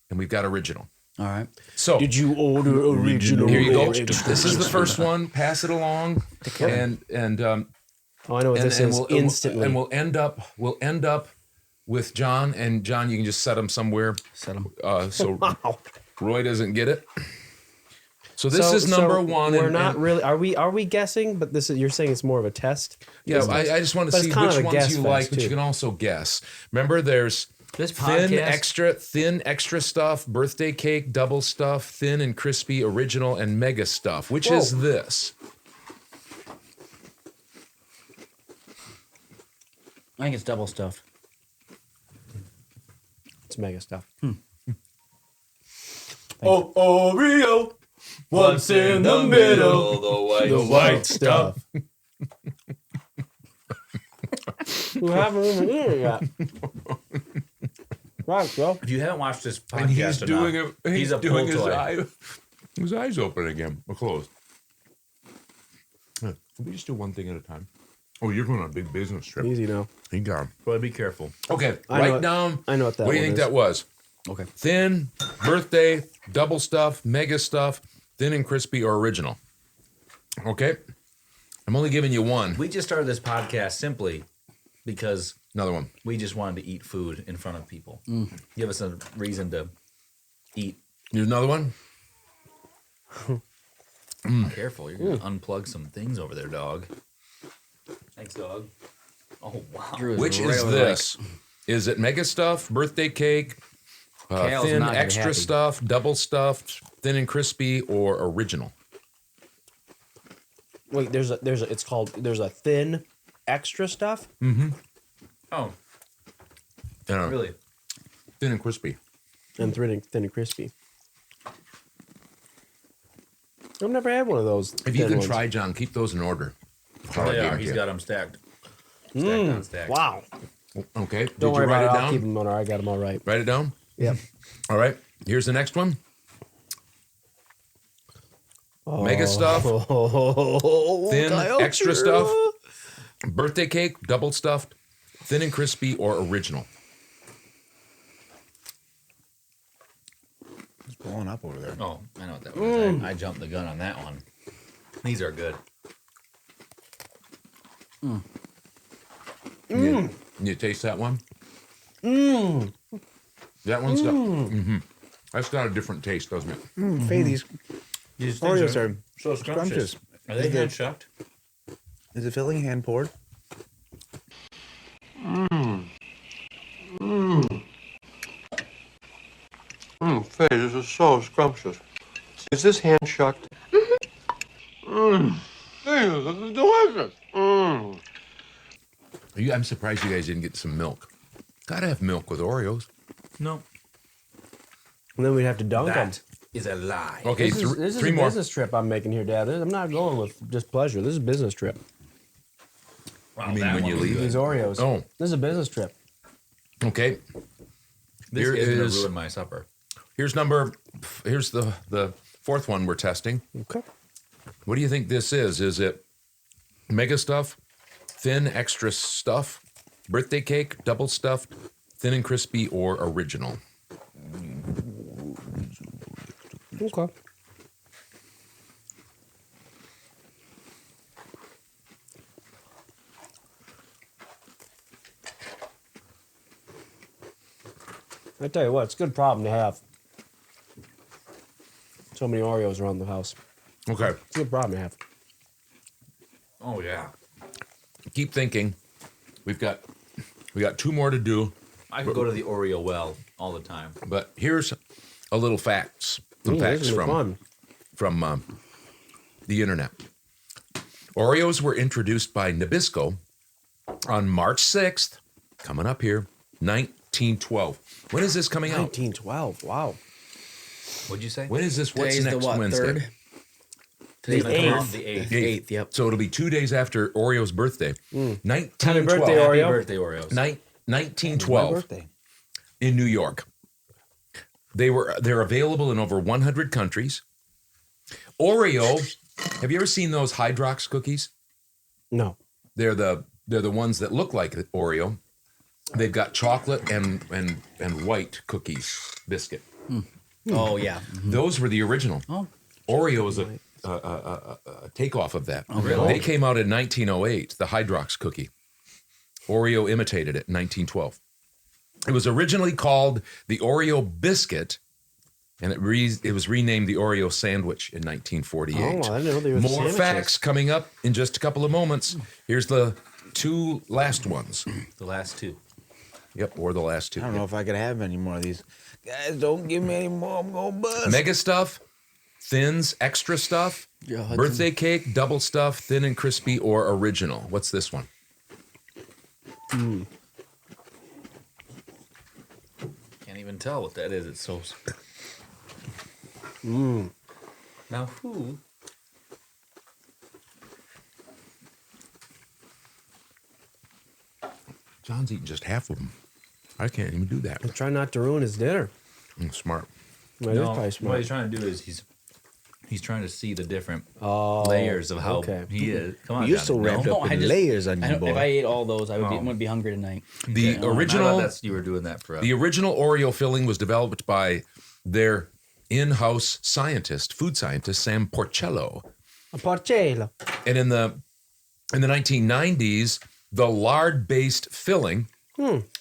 and we've got original. All right. So Did you order original? here you go. Oreo? This is the first one. Pass it along, and Oh, I know what this is. Instantly. we'll end up with John. And John, you can just set them somewhere. Set them. So Roy doesn't get it. So this is number one. We're and- not and- really. Are we guessing? But this is. You're saying it's more of a test. Yeah, I just want to But it's see kind which of a ones guess you fest, like, but too. you can also guess. Remember, there's This thin podcast- extra stuff, birthday cake, double stuff, thin and crispy, original, and mega stuff. Which is Whoa. this? I think it's double stuffed. It's mega stuff. Oh, Oreo, what's in the middle? The white stuff. We haven't even eaten it yet. Right, Joe. If you haven't watched this podcast And he's enough, doing it. he's a doing pull his toy. his eyes open again, or closed. Can we just do one thing at a time? Oh, you're going on a big business trip. Easy now. You got 'em. Boy, be careful. Okay, I know write it. down. I know what that What do you one think is. that was? Okay. Thin, birthday, double stuff, mega stuff, thin and crispy, or original. Okay? I'm only giving you one. We just started this podcast simply because Another one. we just wanted to eat food in front of people. Give us a reason to eat. Here's another one. Careful, you're going to unplug some things over there, dog. Thanks, dog. Oh, wow. Drew Which right is over the this? Is it mega stuff, birthday cake, Kale's thin not gonna be extra happy. stuff, double stuffed, thin and crispy, or original? Wait, there's a. It's called. There's a thin extra stuff. Oh, Really? Thin and crispy. And thin and crispy. I've never had one of those. If you thin can ones. try, John, keep those in order. Oh, yeah, he's got them stacked. Stacked on stacked. Wow. Okay. Don't Did worry you write about it it. I'll keep down? them on. I got them all right. Write it down? Yep. All right. Here's the next one. Mega stuff. Thin, extra stuff. Birthday cake, double stuffed, thin and crispy, or original. It's blowing up over there. Oh, I know what that was. I jumped the gun on that one. These are good. You taste that one? That one's got. That's got a different taste, doesn't it? Faye, these These Oreos are so scrumptious. Are they hand shucked? Is the filling hand poured? Faye, this is so scrumptious. Is this hand shucked? Mmm. This is delicious. I'm surprised you guys didn't get some milk. Gotta have milk with Oreos. No. And then we'd have to dunk them. That is a lie. Okay, This is three a more. business trip I'm making here, Dad. I'm not going with just pleasure. This is a business trip. Wow, You mean that when one you was leave? good. These Oreos. Oh. This is a business trip. Okay. This Here is going is- to ruin my supper. Here's the fourth one we're testing. Okay. What do you think this is? Is it mega stuff, thin extra stuff, birthday cake, double stuffed, thin and crispy, or original? Okay. I tell you what, it's a good problem to have. So many Oreos around the house. Okay. It's a good problem to have. Oh, yeah. Keep thinking. We got two more to do. I could go to the Oreo well all the time. But here's a little facts. Some facts this is fun. from the internet. Oreos were introduced by Nabisco on March 6th, coming up here, 1912. When is this coming out? 1912. Wow. What'd you say? When is this? What's Today's the next what, Wednesday? third? Today's The the 8th. The 8th. Eighth, yep. So it'll be 2 days after Oreo's birthday. 1912. Happy birthday, Oreo. Happy birthday, Oreos. 1912 My birthday. in New York. They're available in over 100 countries. Oreo, have you ever seen those Hydrox cookies? No. They're the ones that look like Oreo. They've got chocolate and white cookies biscuit. Oh, yeah. Those were the original. Oh. Oreo is a takeoff of that. Oh, really? They came out in 1908, the Hydrox cookie. Oreo imitated it in 1912. It was originally called the Oreo biscuit, and it was renamed the Oreo sandwich in 1948. Oh, I didn't know they were More sandwiches. facts coming up in just a couple of moments. Here's the two last ones. The last two. Yep, or the last two. I don't know if I could have any more of these. Guys, don't give me any more. I'm going to bust. Mega stuff, thins, extra stuff, Yeah, Hudson. birthday cake, double stuff, thin and crispy, or original. What's this one? Can't even tell what that is. It's so. Now who? John's eating just half of them. I can't even do that. Try not to ruin his dinner. Smart. That is No, probably what smart. he's trying to do is he's trying to see the different Oh, layers of how okay. he is. Come on, You're Johnny, so wrapped no? up I in just- layers on I you, don't- if I boy. ate all those, I Oh. would be hungry tonight. The I thought original you were doing that for us. The original Oreo filling was developed by their in-house scientist, food scientist, Sam Porcello. A porcello. And in the 1990s, the lard-based filling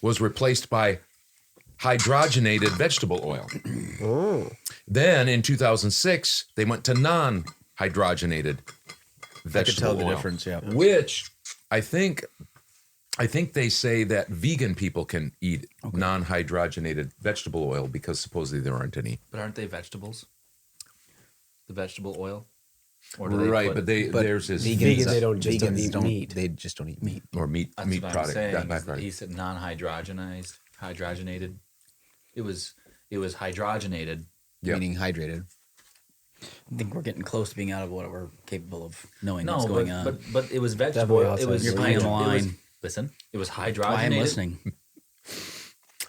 was replaced by hydrogenated vegetable oil. Then in 2006, they went to non-hydrogenated vegetable I could tell the oil, difference, yeah. Which I think they say that vegan people can eat non-hydrogenated vegetable oil because supposedly there aren't any. But aren't they vegetables? The vegetable oil? Right, but theirs is Vegans, they don't just vegans eat don't meat. They just don't eat meat. or meat That's meat what product. I'm saying. that byproduct. He said non-hydrogenized. hydrogenated. It was hydrogenated. Meaning hydrated. I think we're getting close to being out of what we're capable of knowing what's going on. But it was vegetable oil. It was You're playing the line. Listen, it was hydrogenated. I am listening.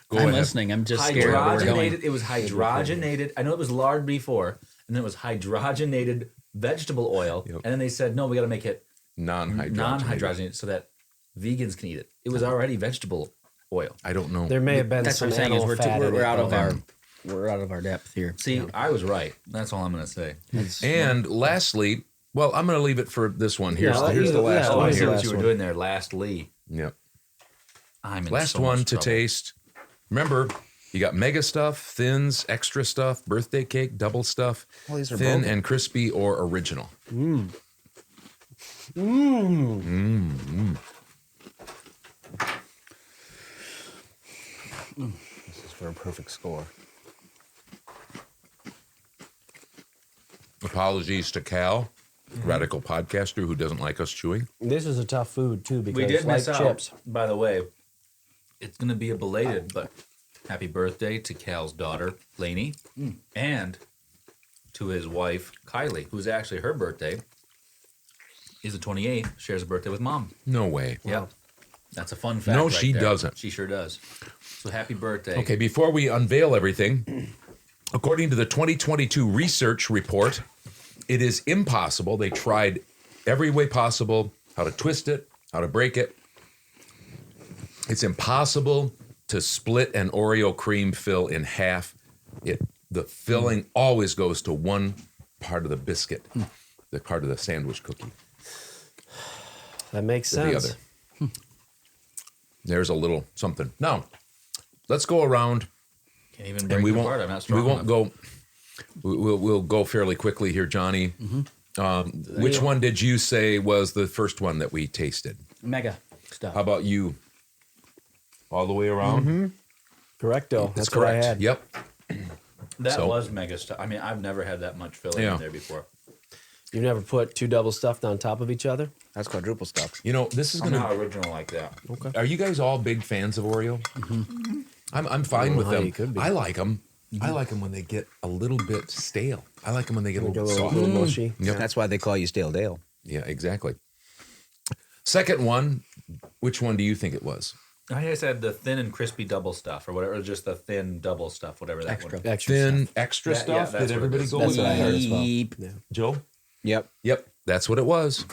Go I'm ahead. listening. I'm just scared. Where we're going. Hydrogenated. It was hydrogenated. I know it was lard before, and then it was hydrogenated vegetable oil, and then they said, no, we got to make it non-hydrogenated so that vegans can eat it. It was already vegetable oil. I don't know. There may have been That's some what I'm saying. Is animal fat in we're it, out of though. we're out of our depth here. See, I was right. That's all I'm going to say. And lastly, well, I'm going to leave it for this one. Here's Yeah, the last Oh, one I see here. what you were doing there. Lastly. Yep. I'm in Last so one much to trouble. taste. Remember, you got mega stuff, thins, extra stuff, birthday cake, double stuff, Well, these are thin broken. and crispy or original. Mmm. Mmm. Mm. This is for a perfect score. Apologies to Cal, radical podcaster who doesn't like us chewing. This is a tough food too because We did like miss out, chips. by the way. It's going to be a belated, but happy birthday to Cal's daughter, Lainey, and to his wife, Kylie, who's actually her birthday is the 28th, shares a birthday with Mom. No way. Yep. That's a fun fact. No, right she there. doesn't. She sure does. So happy birthday. Okay, before we unveil everything, according to the 2022 research report, it is impossible. They tried every way possible how to twist it, how to break it. It's impossible to split an Oreo cream fill in half. The filling always goes to one part of the biscuit, the part of the sandwich cookie. That makes to the sense. other. There's a little something. Now, let's go around. Can't even And break we it won't. apart. I'm not We strong won't enough. go. We'll go fairly quickly here, Johnny. Which one did you say was the first one that we tasted? Mega stuff. How about you? All the way around. Mm-hmm. Correcto. That's That's what I correct. had. Yep. That So- was mega stuff. I mean, I've never had that much filling Yeah. in there before. You've never put two double stuffed on top of each other? That's quadruple stuffed. You know, this is I'm gonna. not original like that. Okay. Are you guys all big fans of Oreo? I'm fine Well, with how them. you could be. I like them. I like them when they get a little bit stale. I like them when they get a Like a little bit little, soft. little mushy. Yep. That's why they call you Stale Dale. Yeah, exactly. Second one, which one do you think it was? I said the thin and crispy double stuff or whatever, or just the thin double stuff, whatever that Extra. one. Extra Thin stuff. extra Yeah, stuff? yeah, that's Did what it everybody is. go That's with what I that? heard as well. Yeep. Yeah. Joe? Yep. Yep, that's what it was.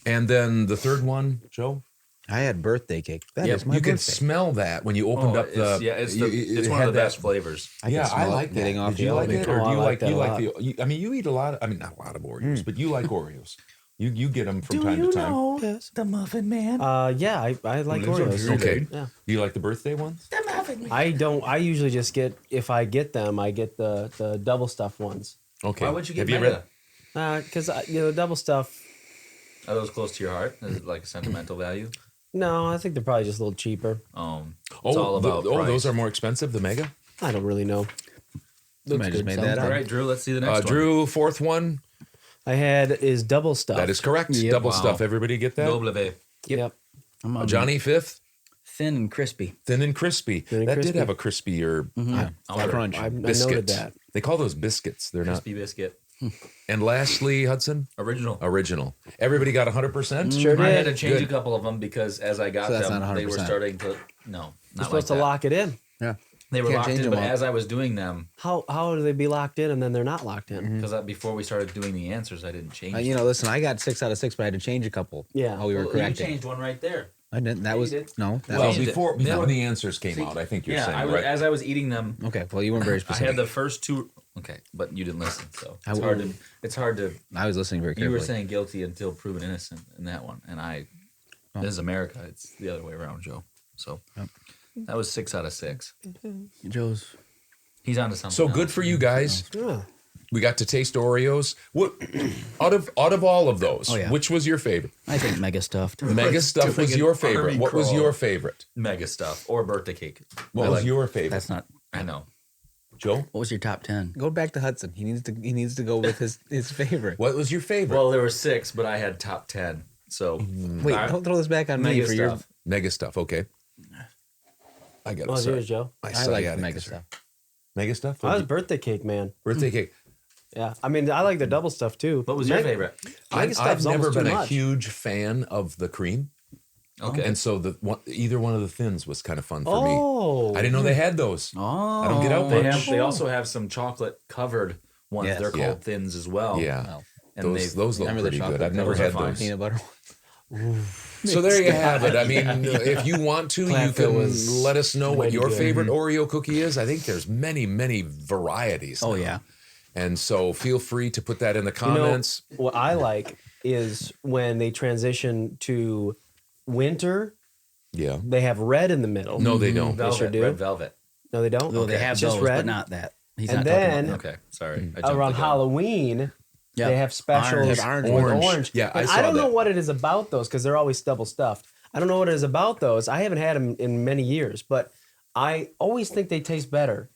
And then the third one, Joe? I had birthday cake. That is Yep, my You can birthday. smell that when you opened up the. it's it one had of the that- best flavors. I can Yeah, I smell it like that. getting off Did the you like it, elevator. or Oh, do I you like like that you a like lot. the? I mean, you eat a lot. I mean, not a lot of Oreos, but you like Oreos. You get them from time to time. Yes. The Muffin Man. Yeah, I like Oreos. Okay. Yeah. Do you like the birthday ones? The Muffin Man. I don't. I usually just get, if I get them, I get the double stuffed ones. Okay. Why would you get Have you mega? read? Because double stuff. Are those close to your heart? Is it like a sentimental value? No, I think they're probably just a little cheaper. It's all about price. those are more expensive. The Mega. I don't really know. Somebody just made that All up. right, Drew, let's see the next one. Drew, fourth one. I had is double stuff. That is correct. Yep. Double Wow. stuff. Everybody get that? W. Yep. I'm on Johnny, fifth. thin and crispy. Thin and crispy. Thin and that crispy. did have a crispier Crunch. I noted biscuit. that. They call those biscuits. They're Crispy biscuit. not. And lastly, Hudson, Original. original. Everybody got 100%. Sure I had did. to change Good. a couple of them because as I got So that's them, not they were 100%. starting to. No, You're not supposed like to that. lock it in. Yeah. They were Can't locked change in, them but all. as I was doing them, How do they be locked in and then they're not locked in? because before we started doing the answers, I didn't change. Listen, I got 6 out of 6, but I had to change a couple. Yeah. While we were Well, correcting. You changed one right there. I didn't. That you was did. no. That Well, was changed it. before Yeah. the answers came out, I think you're saying, right? as I was eating them, okay. Well, you weren't very I specific. had the first two. Okay, but you didn't listen, so I it's will- hard to. It's hard to. I was listening very You carefully. were saying guilty until proven innocent in that one, and I. This is America. It's the other way around, Joe. So that was 6 out of 6. Joe's. He's on to something. So good else. for you guys. Yeah. We got to taste Oreos. What out of all of those, Oh, yeah. which was your favorite? I think mega stuffed. Mega stuff was doing your an favorite. army What was crawl. your favorite? Mega stuff or birthday cake. What I was like- your favorite? That's not. I know. Joe? What was your top 10? Go back to Hudson. He needs to go with his favorite. What was your favorite? Well, there were 6, but I had top 10. So Wait, don't throw this back on me Mega for your. stuff. Mega stuff. Okay. I got What was yours, Joe? I like mega stuff. Mega stuff? I was birthday cake, man. Birthday cake. Yeah, I mean, I like the double stuff too. What was your favorite? Mega I've stuff's never almost too been a much. huge fan of the cream. Okay. And so either one of the thins was kind of fun for Oh. me. I didn't know they had those. Oh. I don't get out They much. they also have some chocolate covered ones. Yes. They're called Yeah. thins as well. Yeah. And Those look Remember the pretty good. chocolate I've never covers had are fine. those. Peanut butter. So there you have it. I mean, if you want to, you Clanfield can was let us know what mighty your good. favorite Oreo cookie is. I think there's many, many varieties. Oh, now. yeah. And so feel free to put that in the You know, comments. what I like is when they transition to winter. Yeah. They have red in the middle. No, they don't. They sure Velvet, do. red velvet. No, they don't. Well, they have just those, red. but not that. He's And not talking then- about that. Okay, sorry. I jumped Around the gun. Halloween, Yep. they have specials Orange. with Orange. orange. Yeah, I And saw I don't know that. what it is about those because they're always double stuffed. I don't know what it is about those. I haven't had them in many years, but I always think they taste better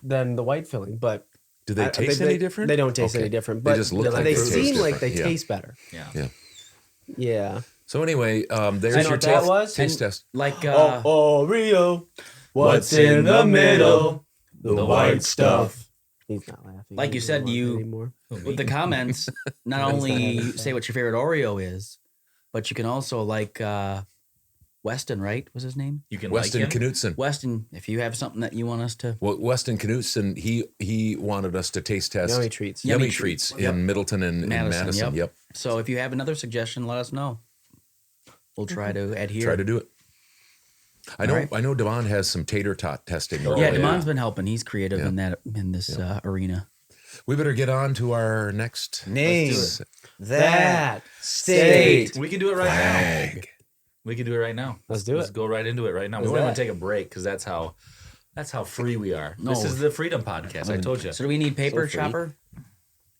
than the white filling. But Do they taste any different? They don't taste Okay. any different. They But just look like they they taste seem like different. they Yeah. taste better. Yeah. Yeah. Yeah. So anyway, there's know your what that was? taste test. Like, Oreo, what's in the middle? The white stuff. He's not laughing. Like you He said, doesn't want you- it anymore. with the comments, not only say what your favorite Oreo is, but you can also like Weston, right? Was his name? You can Weston like him? Knutson. Weston, if you have something that you want us to. Well, Weston Knutson, he wanted us to taste test Yummy treats. Yummy Yummy treats treats. in Middleton and Madison. Yep. So if you have another suggestion, let us know. We'll try to adhere. Try to do it. I know. right. I know. Devon has some tater tot testing. Yeah, going on. Demon's been helping. He's creative in this arena. We better get on to our next Name Let's do it. that state. We can do it right Flag. now. We can do it right now. Let's do Let's it. go right into it right now. We What's won't even that? take a break because that's how free we are. No. This is the Freedom Podcast. I told you. So do we need paper, free. Chopper?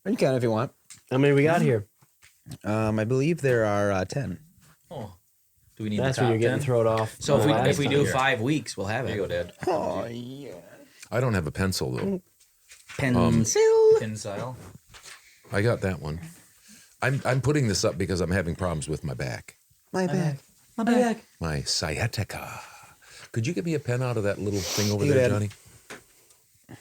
You can if you want. How many we got here? I believe there are 10. Oh, do we need That's the where top you're getting 10? thrown off. So if we do Here. 5 weeks, we'll have There it. you go, Dad. Oh, yeah. I don't have a pencil though. Pencil. Pinsile. I got that one. I'm putting this up because I'm having problems with my back. My bad. My bag. My sciatica. Could you get me a pen out of that little thing over You there, did. Johnny?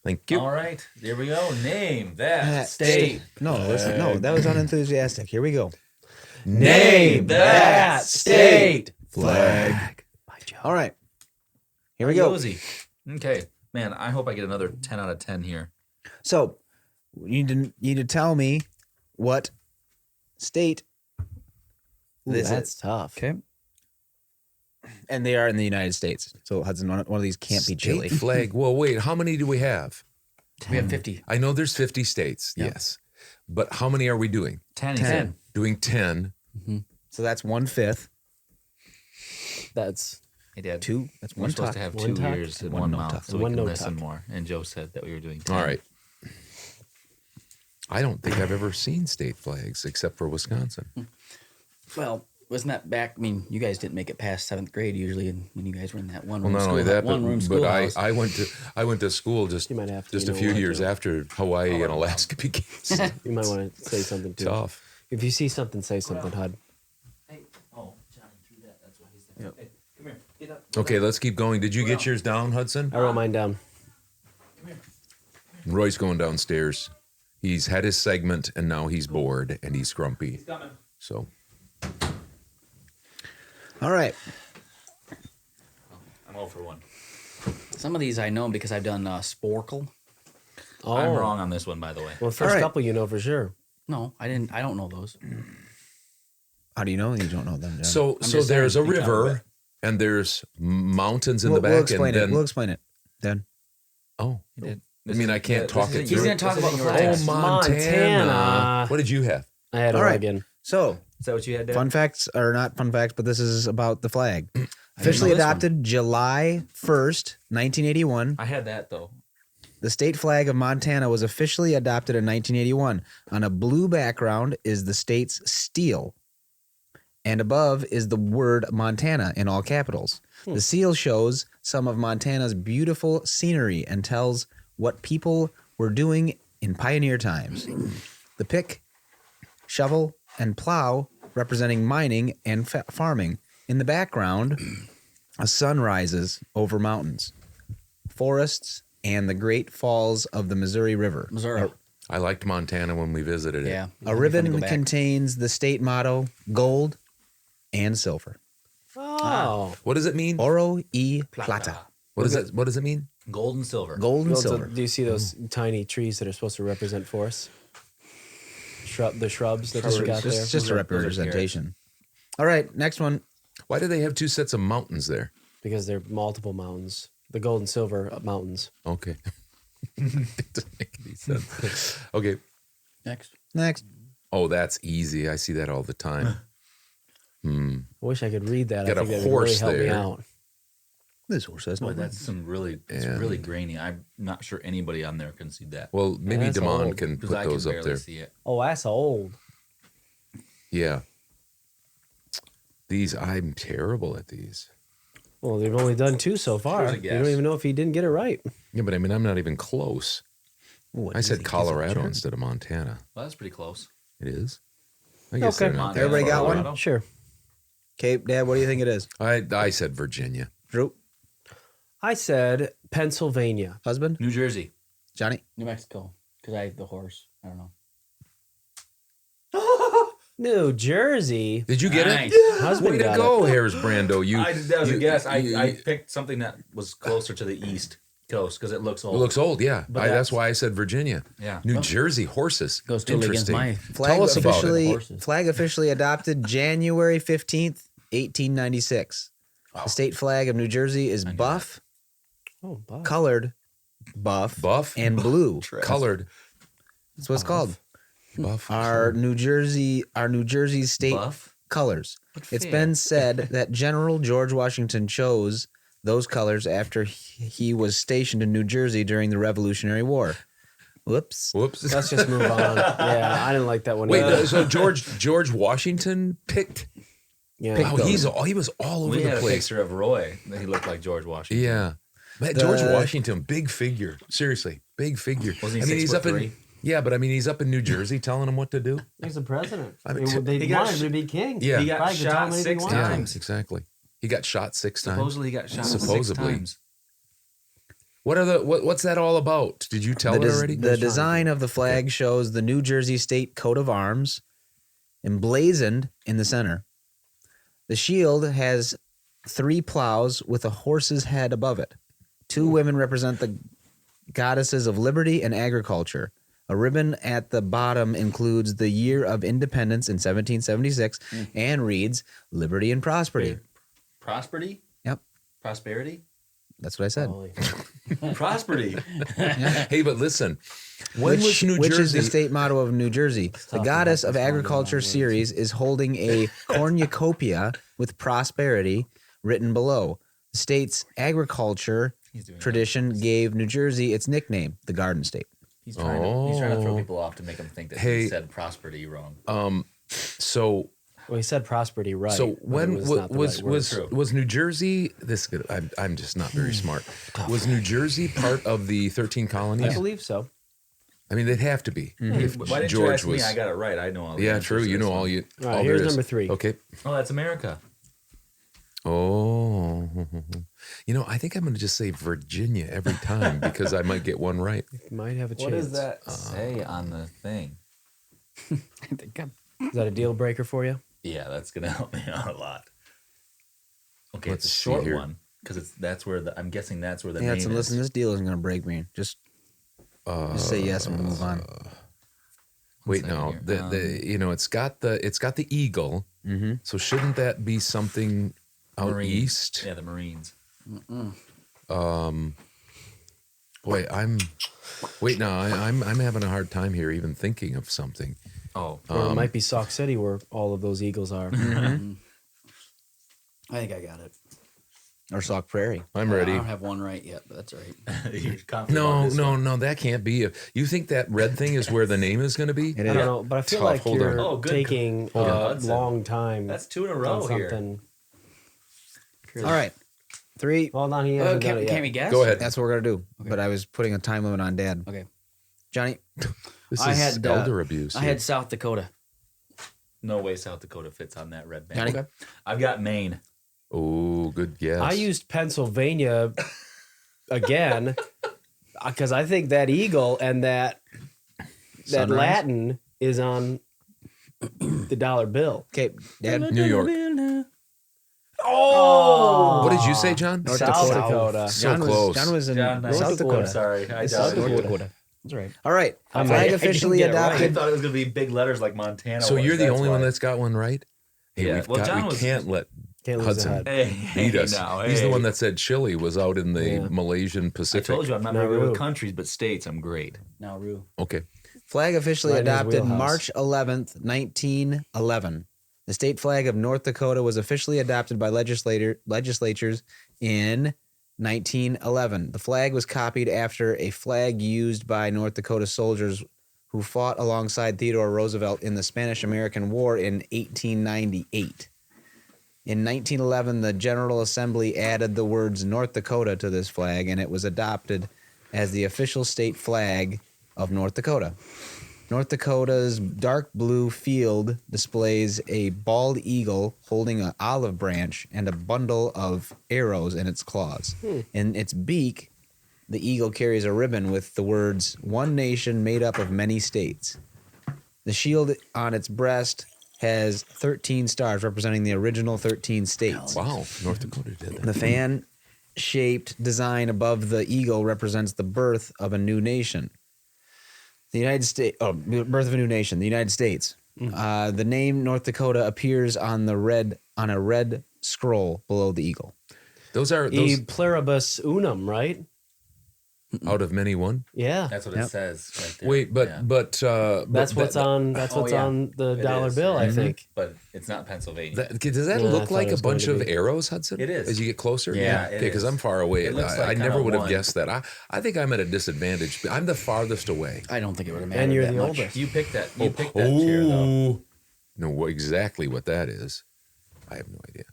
Thank you. All right, here we go. Name that That state. No, listen, no, that was unenthusiastic. Here we go. Name that state. Flag. All right. Here we go. Cozy. Okay, man. I hope I get another 10 out of 10 here. So, you need to tell me what state this That's is. tough. Okay. And they are in the United States. So, Hudson, one of these can't be State chili. flag. Well, wait. How many do we have? We have 50. I know there's 50 states. Yeah. Yes. But how many are we doing? 10. 10. Doing 10. So, that's 1/5. That's Hey, Dad. 2. That's We're one supposed talk. to have One 2 tuck, ears and one one no mouth tuck. so we One can no listen tuck. more. And Joe said that we were doing 10. All right. I don't think I've ever seen state flags except for Wisconsin. Well, wasn't that back? I mean, you guys didn't make it past 7th grade usually, and when you guys were in that one Well, room not school, only that, one room but schoolhouse. I went to school just You might have to, just you a know few what, years Joe? after Hawaii and Alaska became you might want to say something too. tough. If you see something, say something, Hud. Oh, Johnny threw that. That's why he's there. Hey, come here. Get up. Okay, let's keep going. Did you get yours down, Hudson? I wrote mine down. Roy's going downstairs. He's had his segment and now he's bored and he's grumpy. Coming. So All right. I'm 0 for 1. Some of these I know because I've done Sporkle. Oh, I'm wrong on this one, by the way. Well, first All right. couple you know for sure. No, I didn't. I don't know those. How do you know you don't know them? John? so I'm so just there's a saying, river and there's mountains in the back We'll explain and it. then We'll explain it then. oh He did. I mean I can't talk it He's through. going to talk about the your flags. Oh, Montana. What did you have? I had All right. Oregon. So, Is that what you had, Dad? fun facts, or not fun facts, but this is about the flag. know Officially this one. adopted July 1st, 1981. I had that, though. The state flag of Montana was officially adopted in 1981. On a blue background is the state's seal, and above is the word Montana in all capitals. The seal shows some of Montana's beautiful scenery and tells what people were doing in pioneer times. The pick, shovel, and plow representing mining and farming. In the background A sun rises over mountains, forests, and the great falls of the Missouri River. Missouri. I liked Montana when we visited it. Yeah. A ribbon contains the state motto, gold and silver. Oh. What does it mean? Oro y plata. What does it mean? Gold and silver. Gold and Well, silver. do you see those tiny trees that are supposed to represent forests? The shrubs that you got there. Just a representation. All right, next one. Why do they have two sets of mountains there? Because they're multiple mountains. The gold and silver mountains. Okay. It doesn't make any sense. Okay. Next. Oh, that's easy. I see that all the time. I wish I could read that. Got I a think that would really horse help me there. out. This horse has no Boy, that's some really, it's Yeah. really grainy. I'm not sure anybody on there can see that. Well, maybe that's Damon old. can Because put I can those up barely there. see it. Oh, that's old. Yeah. These, I'm terrible at these. Well, they've only done 2 so far. Here's a You guess. don't even know if he didn't get it right. Yeah, but I mean, I'm not even close. Ooh, I said easy. Colorado instead of Montana. Well, that's pretty close. It is? I guess Okay. they're not that Everybody far got away. one? Sure. Okay, Dad, what do you think it is? I said Virginia. Drew? I said Pennsylvania. Husband? New Jersey. Johnny? New Mexico. Because I have the horse. I don't know. New Jersey. Did you get Nice. it? Husband Way to got go, Harris Brando. That was a guess. I you- picked something that was closer to the east coast because it looks old. It looks old, yeah. But That's that's- why I said Virginia. Yeah. New Jersey horses. Goes totally against Interesting. my Tell us about it. Horses. Flag officially adopted January 15th, 1896. The state flag of New Jersey is buff, Oh, Bob. colored, buff, Buff and blue. colored. That's what it's called. Buff. Our New Jersey state Buff? colors. It's fair. been said that General George Washington chose those colors after he was stationed in New Jersey during the Revolutionary War. Whoops. Whoops. Let's just move on. Yeah, I didn't like that one. Wait, either. so George Washington picked. Yeah. Wow, he was all over We the had a place. picture of Roy that he looked like George Washington. Yeah. Man, George Washington, big figure. Seriously, big figure. Wasn't he he's 6'3"? in. Yeah, but I mean, he's up in New Jersey telling them what to do. He's the president. I mean, They he got wanted him to be king. Yeah. He got Probably could tell shot him anything 6 he wanted. times. Exactly. He got shot 6 times. Supposedly he got shot Supposedly. 6 times. What's that all about? Did you tell it already? The design of the flag shows the New Jersey state coat of arms emblazoned in the center. The shield has 3 plows with a horse's head above it. 2 women represent the goddesses of liberty and agriculture. A ribbon at the bottom includes the year of independence in 1776 and reads Liberty and Prosperity. Prosperity? Yep. Prosperity? That's what I said. Prosperity. Hey, but listen, when was New which is Jersey? the state motto of New Jersey? The Goddess of Agriculture series is holding a cornucopia with prosperity written below. The state's agriculture tradition gave New Jersey its nickname, the Garden State. He's trying to throw people off to make them think that Hey, he said prosperity wrong. So Well, he said prosperity right. So but when it was not the right word. was New Jersey? I'm just not very smart. Was New Jersey part of the 13 colonies? I believe so. I mean, they'd have to be. If Why didn't you George ask was, me? I got it right. I know all the yeah, answers true. to You this know one. all you. All right, all here's there is. number 3. Okay. Oh, that's America. Oh, I think I'm going to just say Virginia every time because I might get one right. You might have a chance. What does that say on the thing? Is that a deal breaker for you? Yeah, that's gonna help me out a lot. Okay, Let's it's a see short here. one because I'm guessing that's where the Yeah, name so is. listen, this deal isn't going to break me. Just say yes and we'll move on. Wait, second no. here. It's got the eagle. Mm-hmm. So shouldn't that be something out Marines. east? Yeah, the Marines. Boy, I'm having a hard time here even thinking of something. Oh, Or it might be Sauk City where all of those eagles are. I think I got it. Or Sauk Prairie. I'm I ready. don't have one right yet, but that's all right. You're confident about this one? No, that can't be. You think that red thing is where the name is going to be? It I is. don't know, but I feel Tough. like Hold you're on. Oh, good. taking Hold on, a Hudson. long time. That's 2 in a on row here. something. All right. 3. Hold on, he hasn't done it Can yet. we guess? Go ahead. That's what we're going to do. But I was putting a time limit on Dad. Okay. Johnny? This I is had, elder abuse. I here. had South Dakota. No way South Dakota fits on that red band. Johnny? Okay. I've got Maine. Oh, good guess. I used Pennsylvania again because I think that eagle and that Sunrise? Latin is on the dollar bill. Okay, Dad. New York. Oh, What did you say, John? North Dakota. So close. John was in John, nice. South Dakota. Sorry, I South doubted Dakota. you. That's right. All right. I'm Flag right. officially I adopted. thought it was going to be big letters like Montana. So was. you're the That's only one why. that's got one right? Hey, Yeah, well, John we was- can't let Can't lose Hudson the head. Hey, beat us. now, He's the hey. one that said Chile was out in the Yeah. Malaysian I Pacific. told you I'm not very good Nauru. with countries, but states I'm great. Nauru. Okay. Flag officially Right in his adopted wheelhouse. March 11th, 1911. The state flag of North Dakota was officially adopted by legislatures in 1911. The flag was copied after a flag used by North Dakota soldiers who fought alongside Theodore Roosevelt in the Spanish-American War in 1898. In 1911, the General Assembly added the words North Dakota to this flag, and it was adopted as the official state flag of North Dakota. North Dakota's dark blue field displays a bald eagle holding an olive branch and a bundle of arrows in its claws. In its beak, the eagle carries a ribbon with the words, "One nation made up of many states." The shield on its breast has 13 stars representing the original 13 states. Wow. North Dakota did that. The fan-shaped design above the eagle represents the birth of a new nation. The United States, birth of a new nation, the United States. The name North Dakota appears on a red scroll below the eagle. Those are E those pluribus unum, right? out of many one. Yeah. That's what it says right there. Wait, but Yeah. That's what's on. That's Oh, what's yeah. on the It dollar is, bill. yeah. I think. But it's not Pennsylvania. does that Yeah, I look thought like it a was going bunch to of be. arrows, Hudson? It is. As you get closer? Yeah, it Okay, because is. I'm far away. It looks I like never kinda would have one. guessed that. I think I'm at a disadvantage. I'm the farthest away. I don't think it would have mattered And you're that the much. oldest. You picked that. You picked that chair though. No, exactly what that is. I have no idea.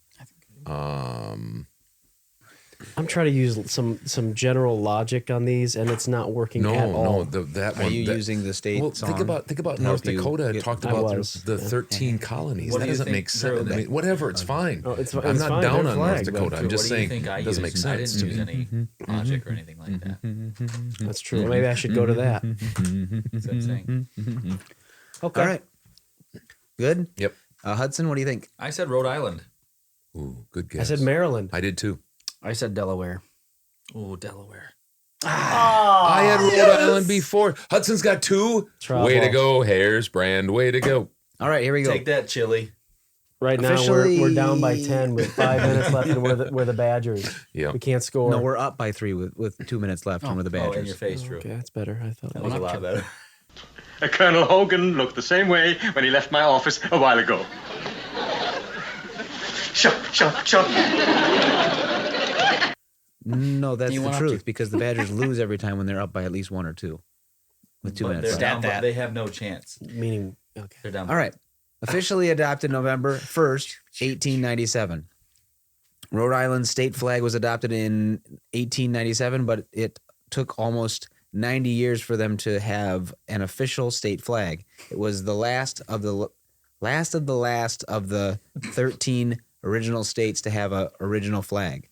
I'm trying to use some general logic on these, and it's not working at all. That Are one. you that- using the state Well, song think about to North help you Dakota. It get- talked I about was, the yeah. 13 colonies. What That do you doesn't think, make sense. Drew? I mean, whatever, it's fine. Oh, it's I'm not fine, down their on North flag, but Dakota. I'm What just do you saying think I it doesn't make used? I sense didn't to use me. any logic or anything like that. That's true. Maybe I should go to that. That's what I'm saying. Okay. All right. Good? Yep. Hudson, what do you think? I said Rhode Island. Ooh, good guess. I said Maryland. I did too. I said Delaware. Oh, Delaware. I had Rhode Island before. Hudson's got two. Trouble. Way to go, Hares brand. Way to go. All right, here we go. Take that, Chili. Right now we're down by 10 with 5 minutes left, and we're the Badgers. Yeah. We can't score. No, we're up by 3 with 2 minutes left, and we're the Badgers. Oh, in your face, Drew. Okay, that's better. I thought That was a lot better. Colonel Hogan looked the same way when he left my office a while ago. Shut. No, that's You the went up truth to- because the Badgers lose every time when they're up by at least 1 or 2 with 2 But minutes they're left. down, but they have no chance. Meaning, okay. They're down. All right. Officially adopted November 1st, 1897. Rhode Island's state flag was adopted in 1897, but it took almost 90 years for them to have an official state flag. It was the last of the 13 original states to have an original flag.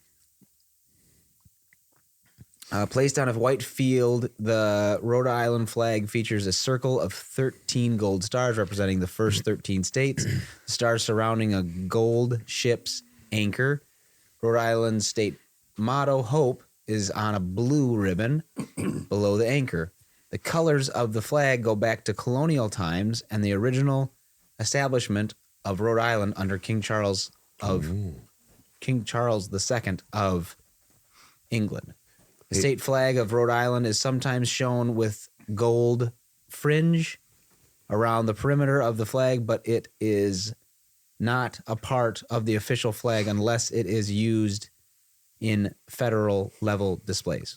Placed on a white field, the Rhode Island flag features a circle of 13 gold stars representing the first 13 states. The stars surrounding a gold ship's anchor. Rhode Island's state motto, Hope, is on a blue ribbon below the anchor. The colors of the flag go back to colonial times and the original establishment of Rhode Island under King Charles II of England. The state flag of Rhode Island is sometimes shown with gold fringe around the perimeter of the flag, but it is not a part of the official flag unless it is used in federal level displays.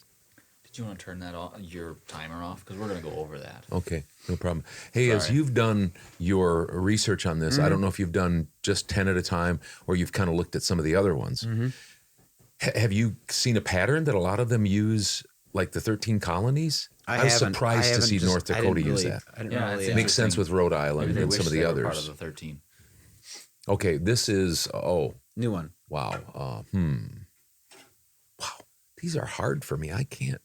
Did you want to turn that off, your timer off? Because we're going to go over that. Okay, no problem. Hey, as Sorry. you've done your research on this, I don't know if you've done just 10 at a time or you've kind of looked at some of the other ones. Have you seen a pattern that a lot of them use, like the 13 colonies? I was surprised to see North Dakota use that. Yeah, Makes sense with Rhode Maybe Island they and wish some of they the were part others. of the 13. Okay, this is, New one. Wow. Wow. These are hard for me. I can't.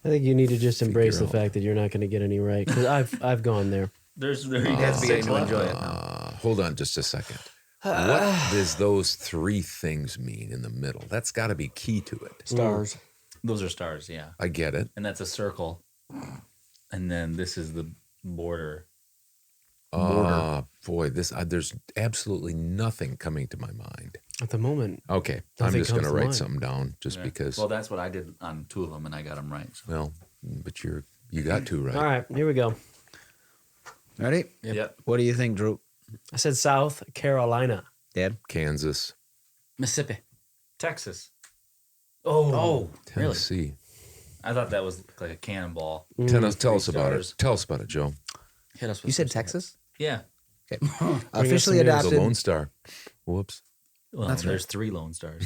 I think you need to just embrace the out. fact that you're not going to get any right because I've gone there. There you has to be to enjoy it now. Hold on just a second. What does those three things mean in the middle? That's got to be key to it. Stars. Those are stars, yeah. I get it. And that's a circle. And then this is the border. Boy, there's absolutely nothing coming to my mind. At the moment. Okay, I'm Nothing just going comes to to write mind. something down just because. Well, that's what I did on 2 of them, and I got them right. So. Well, but you got 2 right. All right, here we go. Ready? Yep. What do you think, Drew? I said South Carolina. Dad? Kansas, Mississippi. Texas. Oh, really? Tennessee. I thought that was like a cannonball. Tell us about stars. it. Tell us about it, Joe. Hit us with You said some Texas? Yeah. Okay. Bring us Officially some news. The adopted. Lone Star. Whoops. Well, That's there's 3 Lone Stars.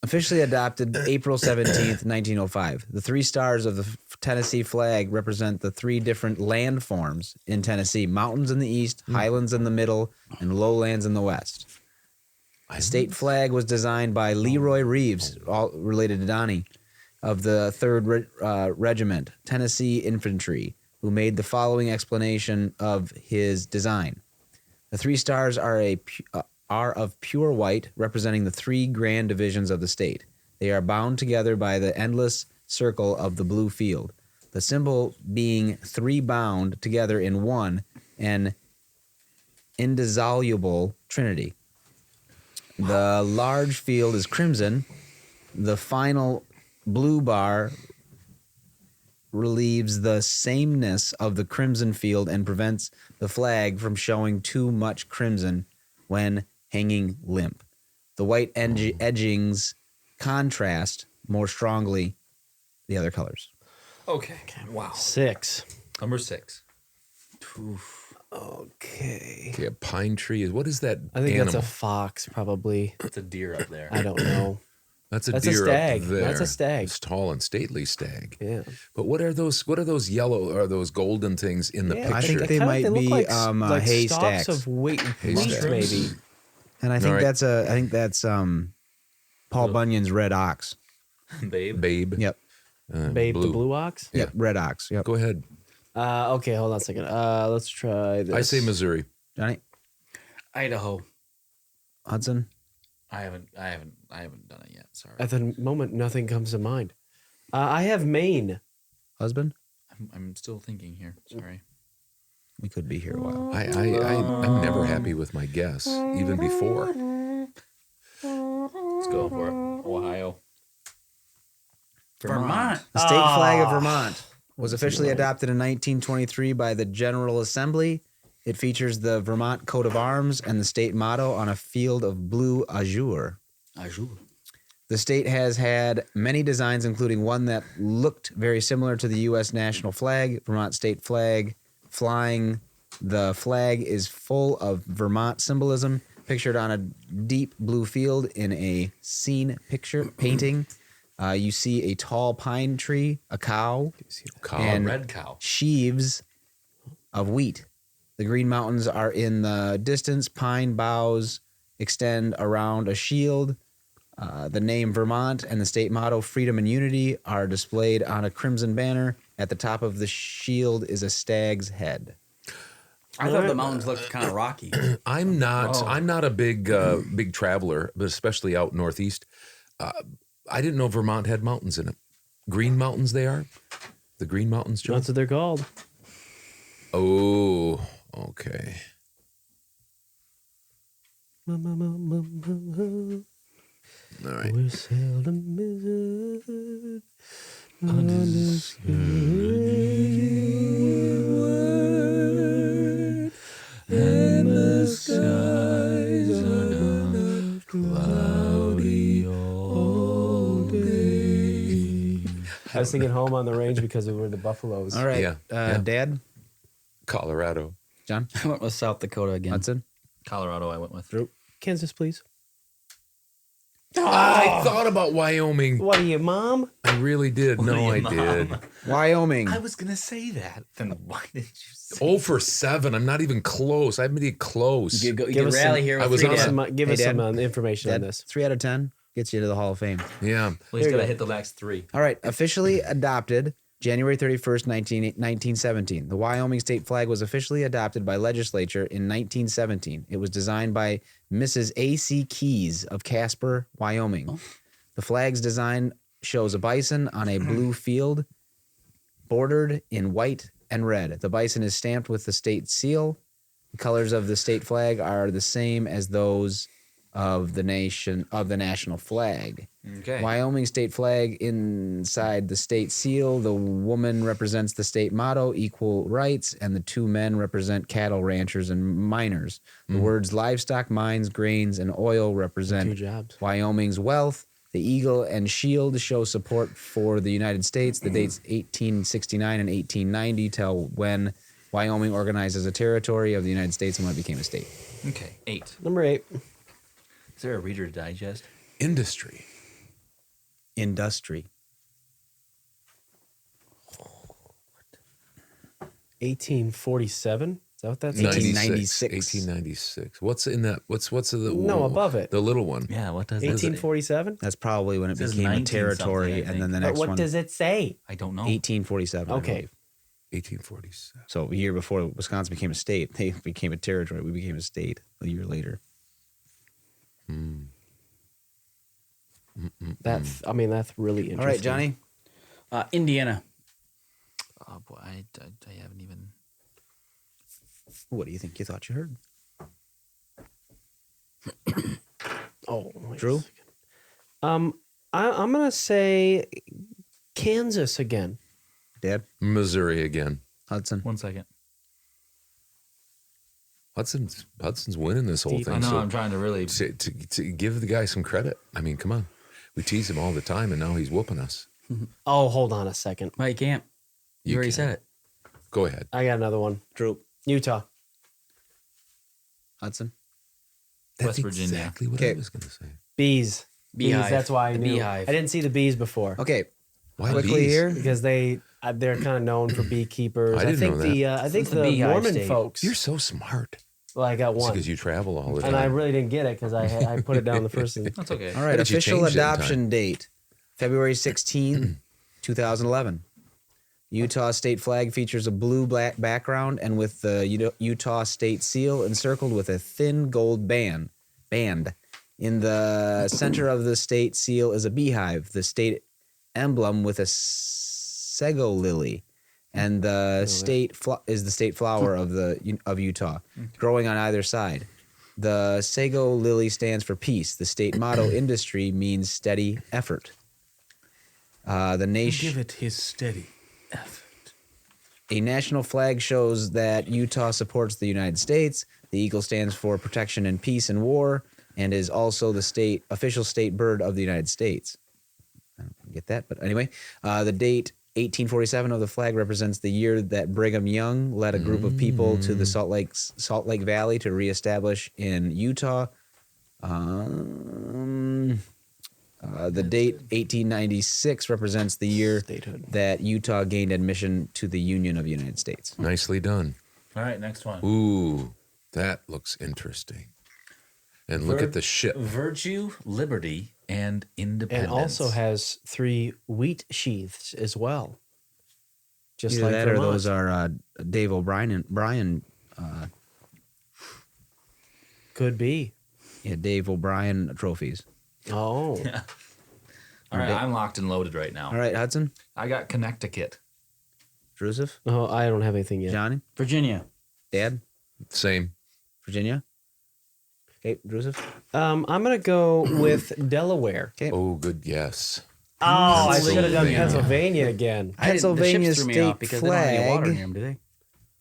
Officially adopted April 17th, 1905. The 3 stars of the Tennessee flag represent the 3 different landforms in Tennessee: mountains in the east, highlands in the middle, and lowlands in the west. The state flag was designed by Leroy Reeves, all related to Donnie, of the 3rd Regiment, Tennessee Infantry, who made the following explanation of his design. The 3 stars are of pure white, representing the 3 grand divisions of the state. They are bound together by the endless circle of the blue field, the symbol being 3 bound together in one, an indissoluble trinity. The large field is crimson. The final blue bar relieves the sameness of the crimson field and prevents the flag from showing too much crimson when hanging limp. The white edgings contrast more strongly the other colors. Okay. Wow. 6. Number 6. Okay. Okay, a pine tree. What is that I think animal? that's a fox, probably. It's a deer up there. I don't know. That's a That's a deer stag. up there. That's a stag. It's tall and stately stag. Yeah. But what are those yellow or those golden things in the picture? I think they Kinda- might look be like, like haystacks. stalks of wheat, Haystacks. maybe. And I think All right. that's Paul Bunyan's Red Ox. Babe. Yep. Babe the blue ox? Yep. Red Ox. Yep. Go ahead. Okay, hold on a second. Let's try this. I say Missouri. Johnny? Idaho. Hudson? I haven't done it yet. Sorry. At the moment, nothing comes to mind. I have Maine. Husband? I'm still thinking here. Sorry. We could be here a while. I'm never happy with my guess, even before. Let's go for it. Ohio. Vermont. The state flag of Vermont was officially adopted in 1923 by the General Assembly. It features the Vermont coat of arms and the state motto on a field of blue azure. The state has had many designs, including one that looked very similar to the U.S. national flag, Vermont state flag. Flying the flag is full of Vermont symbolism, pictured on a deep blue field in a scene picture painting. You see a tall pine tree, a cow, and red cow. sheaves of wheat. The Green Mountains are in the distance. Pine boughs extend around a shield. The name Vermont and the state motto, Freedom and Unity, are displayed on a crimson banner. At the top of the shield is a stag's head. I thought the mountains looked kind of rocky. I'm not a big traveler, but especially out northeast. I didn't know Vermont had mountains in it. Green Mountains they are? The Green Mountains, Joe? That's what they're called. Oh, okay. All right. We're seldom measured. And the skies are not cloudy all day. I was thinking home on the range because we were the buffaloes. All right. Yeah. Dad? Colorado. John? I went with South Dakota again. Hudson? Colorado I went with. Kansas, please. I thought about Wyoming. What are you, Mom? I really did. No, I did. Wyoming. I was gonna say that. Then why did you say 0 for 7. I'm not even close. I haven't been close. You get rally here. I was on Give Hey, us some Dad. information on Dad, this. 3 out of 10 gets you to the Hall of Fame. Yeah. Well, he's gotta hit the last 3. All right. Officially adopted January 31st, 1917. The Wyoming state flag was officially adopted by legislature in 1917. It was designed by Mrs. A.C. Keyes of Casper, Wyoming. Oh. The flag's design shows a bison on a blue field bordered in white and red. The bison is stamped with the state seal. The colors of the state flag are the same as those of the national flag. Okay. Wyoming state flag inside the state seal. The woman represents the state motto, equal rights, and the 2 men represent cattle ranchers and miners. The words livestock, mines, grains, and oil represent 2 jobs. Wyoming's wealth. The eagle and shield show support for the United States. The dates 1869 and 1890 tell when Wyoming organized as a territory of the United States and when it became a state. Okay. 8. Number 8. Is there a Reader's Digest? Industry. Industry. 1847. Is that what that's? 1896. 1896. What's in that? What's the No, above it. The little one. Yeah. What does it? 1847. That's probably when it says became a 19 territory, something, I and then the But next what one. does it say? I don't know. 1847. I Okay. believe. 1847. So a year before Wisconsin became a state, they became a territory. We became a state a year later. That's really interesting. All right, Johnny. Indiana. Oh boy, I haven't even. What do you think you thought you heard? Oh, wait a Drew? second. I'm gonna say Kansas again. Dad? Missouri again. Hudson? 1 second. Hudson's winning this whole Deep. thing. I know. so I'm trying to really. to give the guy some credit. I mean, come on. We tease him all the time, and now he's whooping us. Oh, hold on a second. Well, you can't. You already said it. Go ahead. I got another one. Drew? Utah. Hudson? West Virginia. Exactly what I was going to say. Bees. Beehive. Bees. That's why I The knew. beehive. I didn't see the bees before. Okay. Why Quickly bees? here. Because they're kind of known for beekeepers. I didn't think know that. I think It's the the beehive Mormon state. folks. You're so smart. Well, I got one, Because you travel all the time. and I really didn't get it because I put it down the first. That's okay. All right. did you Official change it in adoption date February 16, 2011. Utah state flag features a blue black background and with the Utah state seal encircled with a thin gold band. In the center of the state seal is a beehive, the state emblem with a sago lily, and the state is the state flower of Utah, growing on either side. The sago lily stands for peace. The state motto, industry, means steady effort. The nation. Give it his steady effort. A national flag shows that Utah supports the United States. The eagle stands for protection in peace and war, and is also the official state bird of the United States. I don't get that, but anyway, the date 1847 of the flag represents the year that Brigham Young led a group of people to the Salt Lake Valley to reestablish in Utah. The date 1896 represents the year that Utah gained admission to the Union of the United States. Nicely done. All right, next one. Ooh, that looks interesting. And look at the ship. Virtue, liberty, and independence. And also has 3 wheat sheaths as well. Just Either like that or Vermont. those are Dave O'Brien and Brian. Could be. Yeah, Dave O'Brien trophies. Oh. Yeah. All right, I'm locked and loaded right now. All right, Hudson. I got Connecticut. Joseph. Oh, I don't have anything yet. Johnny. Virginia. Dad. Same. Virginia. Okay, Joseph. I'm gonna go with Delaware. Okay. Oh, good guess. Oh, I should have done Pennsylvania. Pennsylvania again. Pennsylvania the ships threw me off state because they don't have any water flag. near them, do they?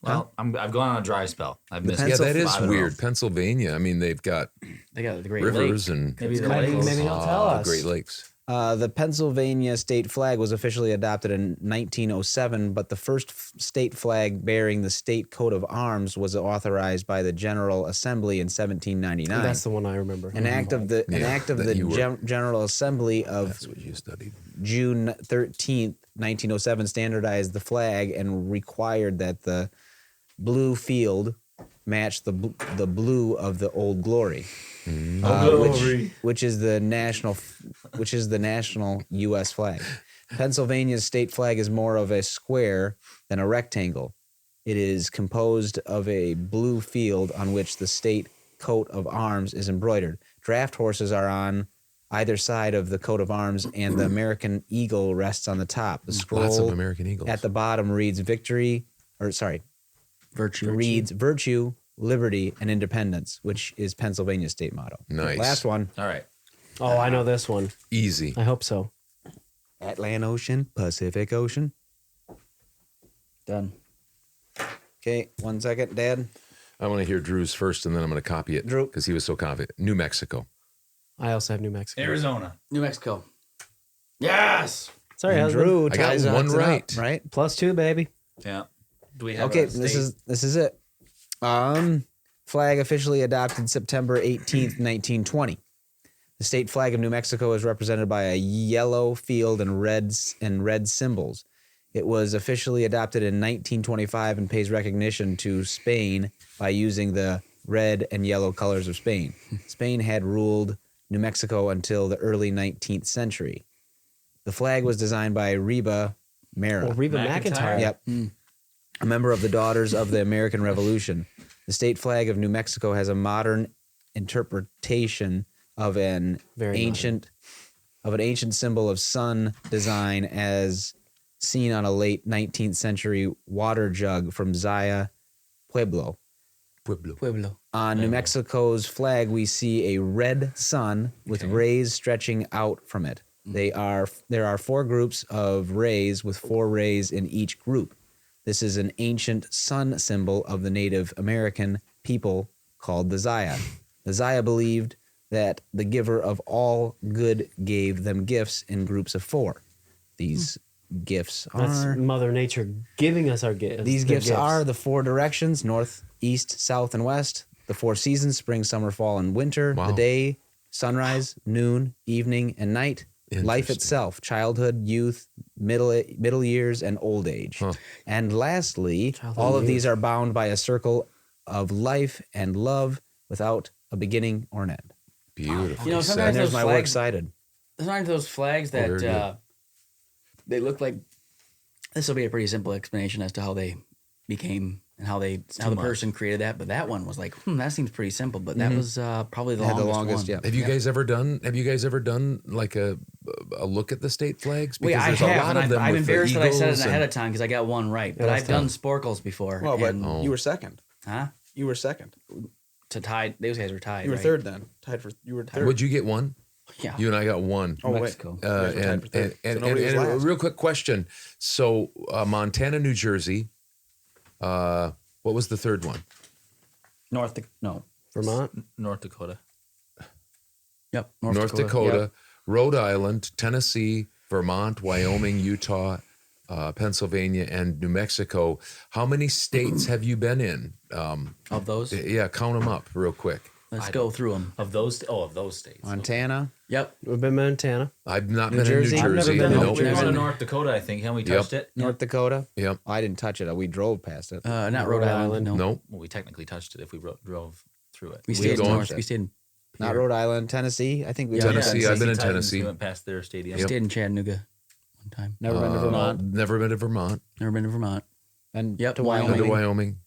Well, I've gone on a dry spell. I've missed. Yeah, that is 5 in a row. weird. Pennsylvania. I mean, they've got They got the Great rivers Lake. and Maybe the Maybe lakes. they'll tell us. Great Lakes. The Pennsylvania state flag was officially adopted in 1907, but the first state flag bearing the state coat of arms was authorized by the General Assembly in 1799. That's the one I remember. An act of the General Assembly of That's what you studied. June 13th, 1907 standardized the flag and required that the blue field match the blue of the Old Glory. Which is the national U.S. flag. Pennsylvania's state flag is more of a square than a rectangle. It is composed of a blue field on which the state coat of arms is embroidered. Draft horses are on either side of the coat of arms, and the American eagle rests on the top. The scroll Lots of American eagles at the bottom reads virtue, liberty, and independence, which is Pennsylvania's state motto. Nice. Last one. All right. Oh, I know this one. Easy. I hope so. Atlantic Ocean, Pacific Ocean. Done. Okay, 1 second, Dad. I want to hear Drew's first, and then I'm going to copy it. Drew. Because he was so confident. New Mexico. I also have New Mexico. Arizona. New Mexico. Yes. Sorry, And husband. Drew I got ties one it up, right. right? +2, baby. Yeah. Do we have Okay, a state? this is it. Flag officially adopted September 18th, 1920. The state flag of New Mexico is represented by a yellow field and red symbols. It was officially adopted in 1925 and pays recognition to Spain by using the red and yellow colors of Spain. Spain had ruled New Mexico until the early 19th century. The flag was designed by Reba Mara. Well, Reba McEntire. Yep. A member of the Daughters of the American Revolution. The state flag of New Mexico has a modern interpretation of an ancient symbol of sun design as seen on a late 19th century water jug from Zaya, Pueblo. On New Mexico's flag, we see a red sun with rays stretching out from it. There are 4 groups of rays with 4 rays in each group. This is an ancient sun symbol of the Native American people called the Zaya. The Zaya believed that the giver of all good gave them gifts in groups of 4. These gifts That's are Mother Nature giving us our gifts. These gifts are the 4 directions: north, east, south, and west. The 4 seasons: spring, summer, fall, and winter. Wow. The day: sunrise, noon, evening, and night. Life itself: childhood, youth, middle years, and old age. And lastly, all of these are bound by a circle of life and love without a beginning or an end. Beautiful. You know, sometimes And there's those my flags, works cited. sometimes those flags very good. that they look like. This will be a pretty simple explanation as to how they became and how the person created that. But that one was like, that seems pretty simple. But that was probably the longest one. Yeah. Have you guys ever done like a look at the state flags? Wait, I there's a have. lot And of them I'm with the embarrassed that I said it eagles ahead and- of time because I got one right. But that's I've done sporkles before. Well, but and, you were second. huh? You were second. To tie. Those guys were tied. You were right? third then. You were third. Would you get one? Yeah. You and I got one. Oh, wait. Mexico. You guys were tied for third. So nobody was and a last. real quick question. So Montana, New Jersey. What was the third one? Vermont. North Dakota. Yep. North Dakota, Yep. Rhode Island, Tennessee, Vermont, Wyoming, Utah, Pennsylvania, and New Mexico. How many states have you been in? Of those, Yeah, count them up real quick. let's go through them. Of those states. Montana. Yep. We've been Montana. I've not New been Jersey? in I've New never Jersey. been to Nope. We're going to Jersey. North Dakota, I think. Haven't we touched it? North Dakota. Yep. I didn't touch it. We drove past it. Not Rhode Island. No. Nope. Well, we technically touched it if we drove through it. We stayed gone. north. We stayed. Not Rhode Island, Tennessee. I think we Yeah, went to Tennessee. I've been in Titans, Tennessee. We went past their stadium. We stayed in Chattanooga one time. Never been to Vermont. Never been to Vermont. Never been to Vermont. And Yep, to Wyoming. Been to Wyoming. Wyoming.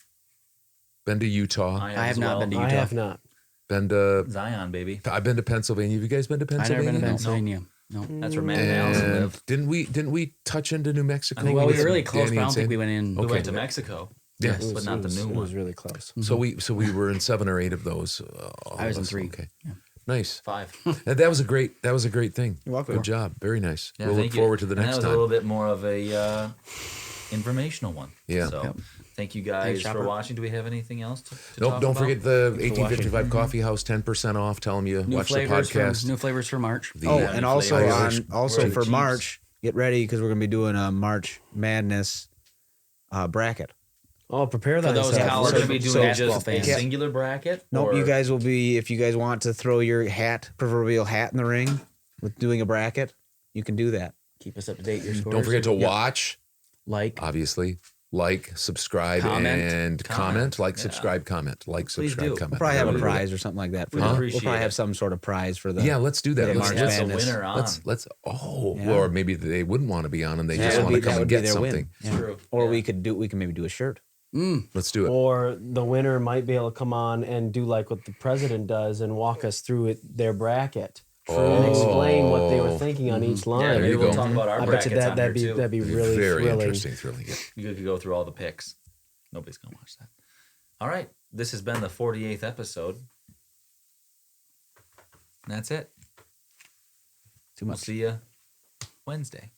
Been to Utah. I have not been to Utah. I have not. Been to. Zion, baby. I've been to Pennsylvania. Have you guys been to I never Pennsylvania? been to No. Pennsylvania. No. That's where Matt and Allison And live. didn't we touch into New Mexico? I think Well, we did. were really close, Danny but I and don't think Sandy? we went in. We Okay. went to Mexico. Yes. But not the new It one. was really close. So we were in 7 or 8 of those. all I was of in us. 3. Okay. Yeah. Nice. 5. That was a great thing. You're welcome. Good job. Very nice. Yeah, we'll look thank you. forward to the And next that was time. a little bit more of a informational one. Yeah. So Thank you guys Thanks, for Chopper. watching. Do we have anything else to Nope, talk don't about? forget the Thanks for watching. 1855 Coffee House, 10% off. Tell them you New watch the flavors podcast. For, new flavors for March. The, and also Irish also for Chiefs. March, get ready because we're gonna be doing a March Madness bracket. Oh, prepare For those thyself. out, We're so- going to be so doing basketball just fans. a singular bracket? Nope, or- you guys will be, if you guys want to throw your proverbial hat in the ring with doing a bracket, you can do that. Keep us up to date. Your scores. Don't forget to Yep. watch, Like, obviously. Like, subscribe, Comment. and comment. Like, Yeah. subscribe, comment. Like, Please subscribe, do. comment. We'll probably have a Whatever. prize or something like that. For We'd the- appreciate we'll probably it. have some sort of prize for the. Yeah, let's do that. Yeah, Let's March Let's get the Madness. winner on. Let's Yeah. or maybe they wouldn't want to be on and they just That want would to be- come that and would be get their win. something. Yeah. True. Or Yeah. we can maybe do a shirt. Let's do it. Or the winner might be able to come on and do like what the president does and walk us through their bracket and explain what they were thinking on each line. Yeah, There maybe you we'll go. talk about our I bet brackets you on that'd here, be too. that'd be really Very thrilling. interesting, thrilling. Yeah. You could go through all the picks. Nobody's going to watch that. All right. This has been the 48th episode. And that's it. Too We'll much. see you Wednesday.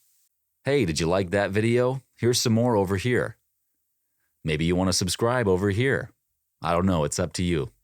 Hey, did you like that video? Here's some more over here. Maybe you want to subscribe over here. I don't know. It's up to you.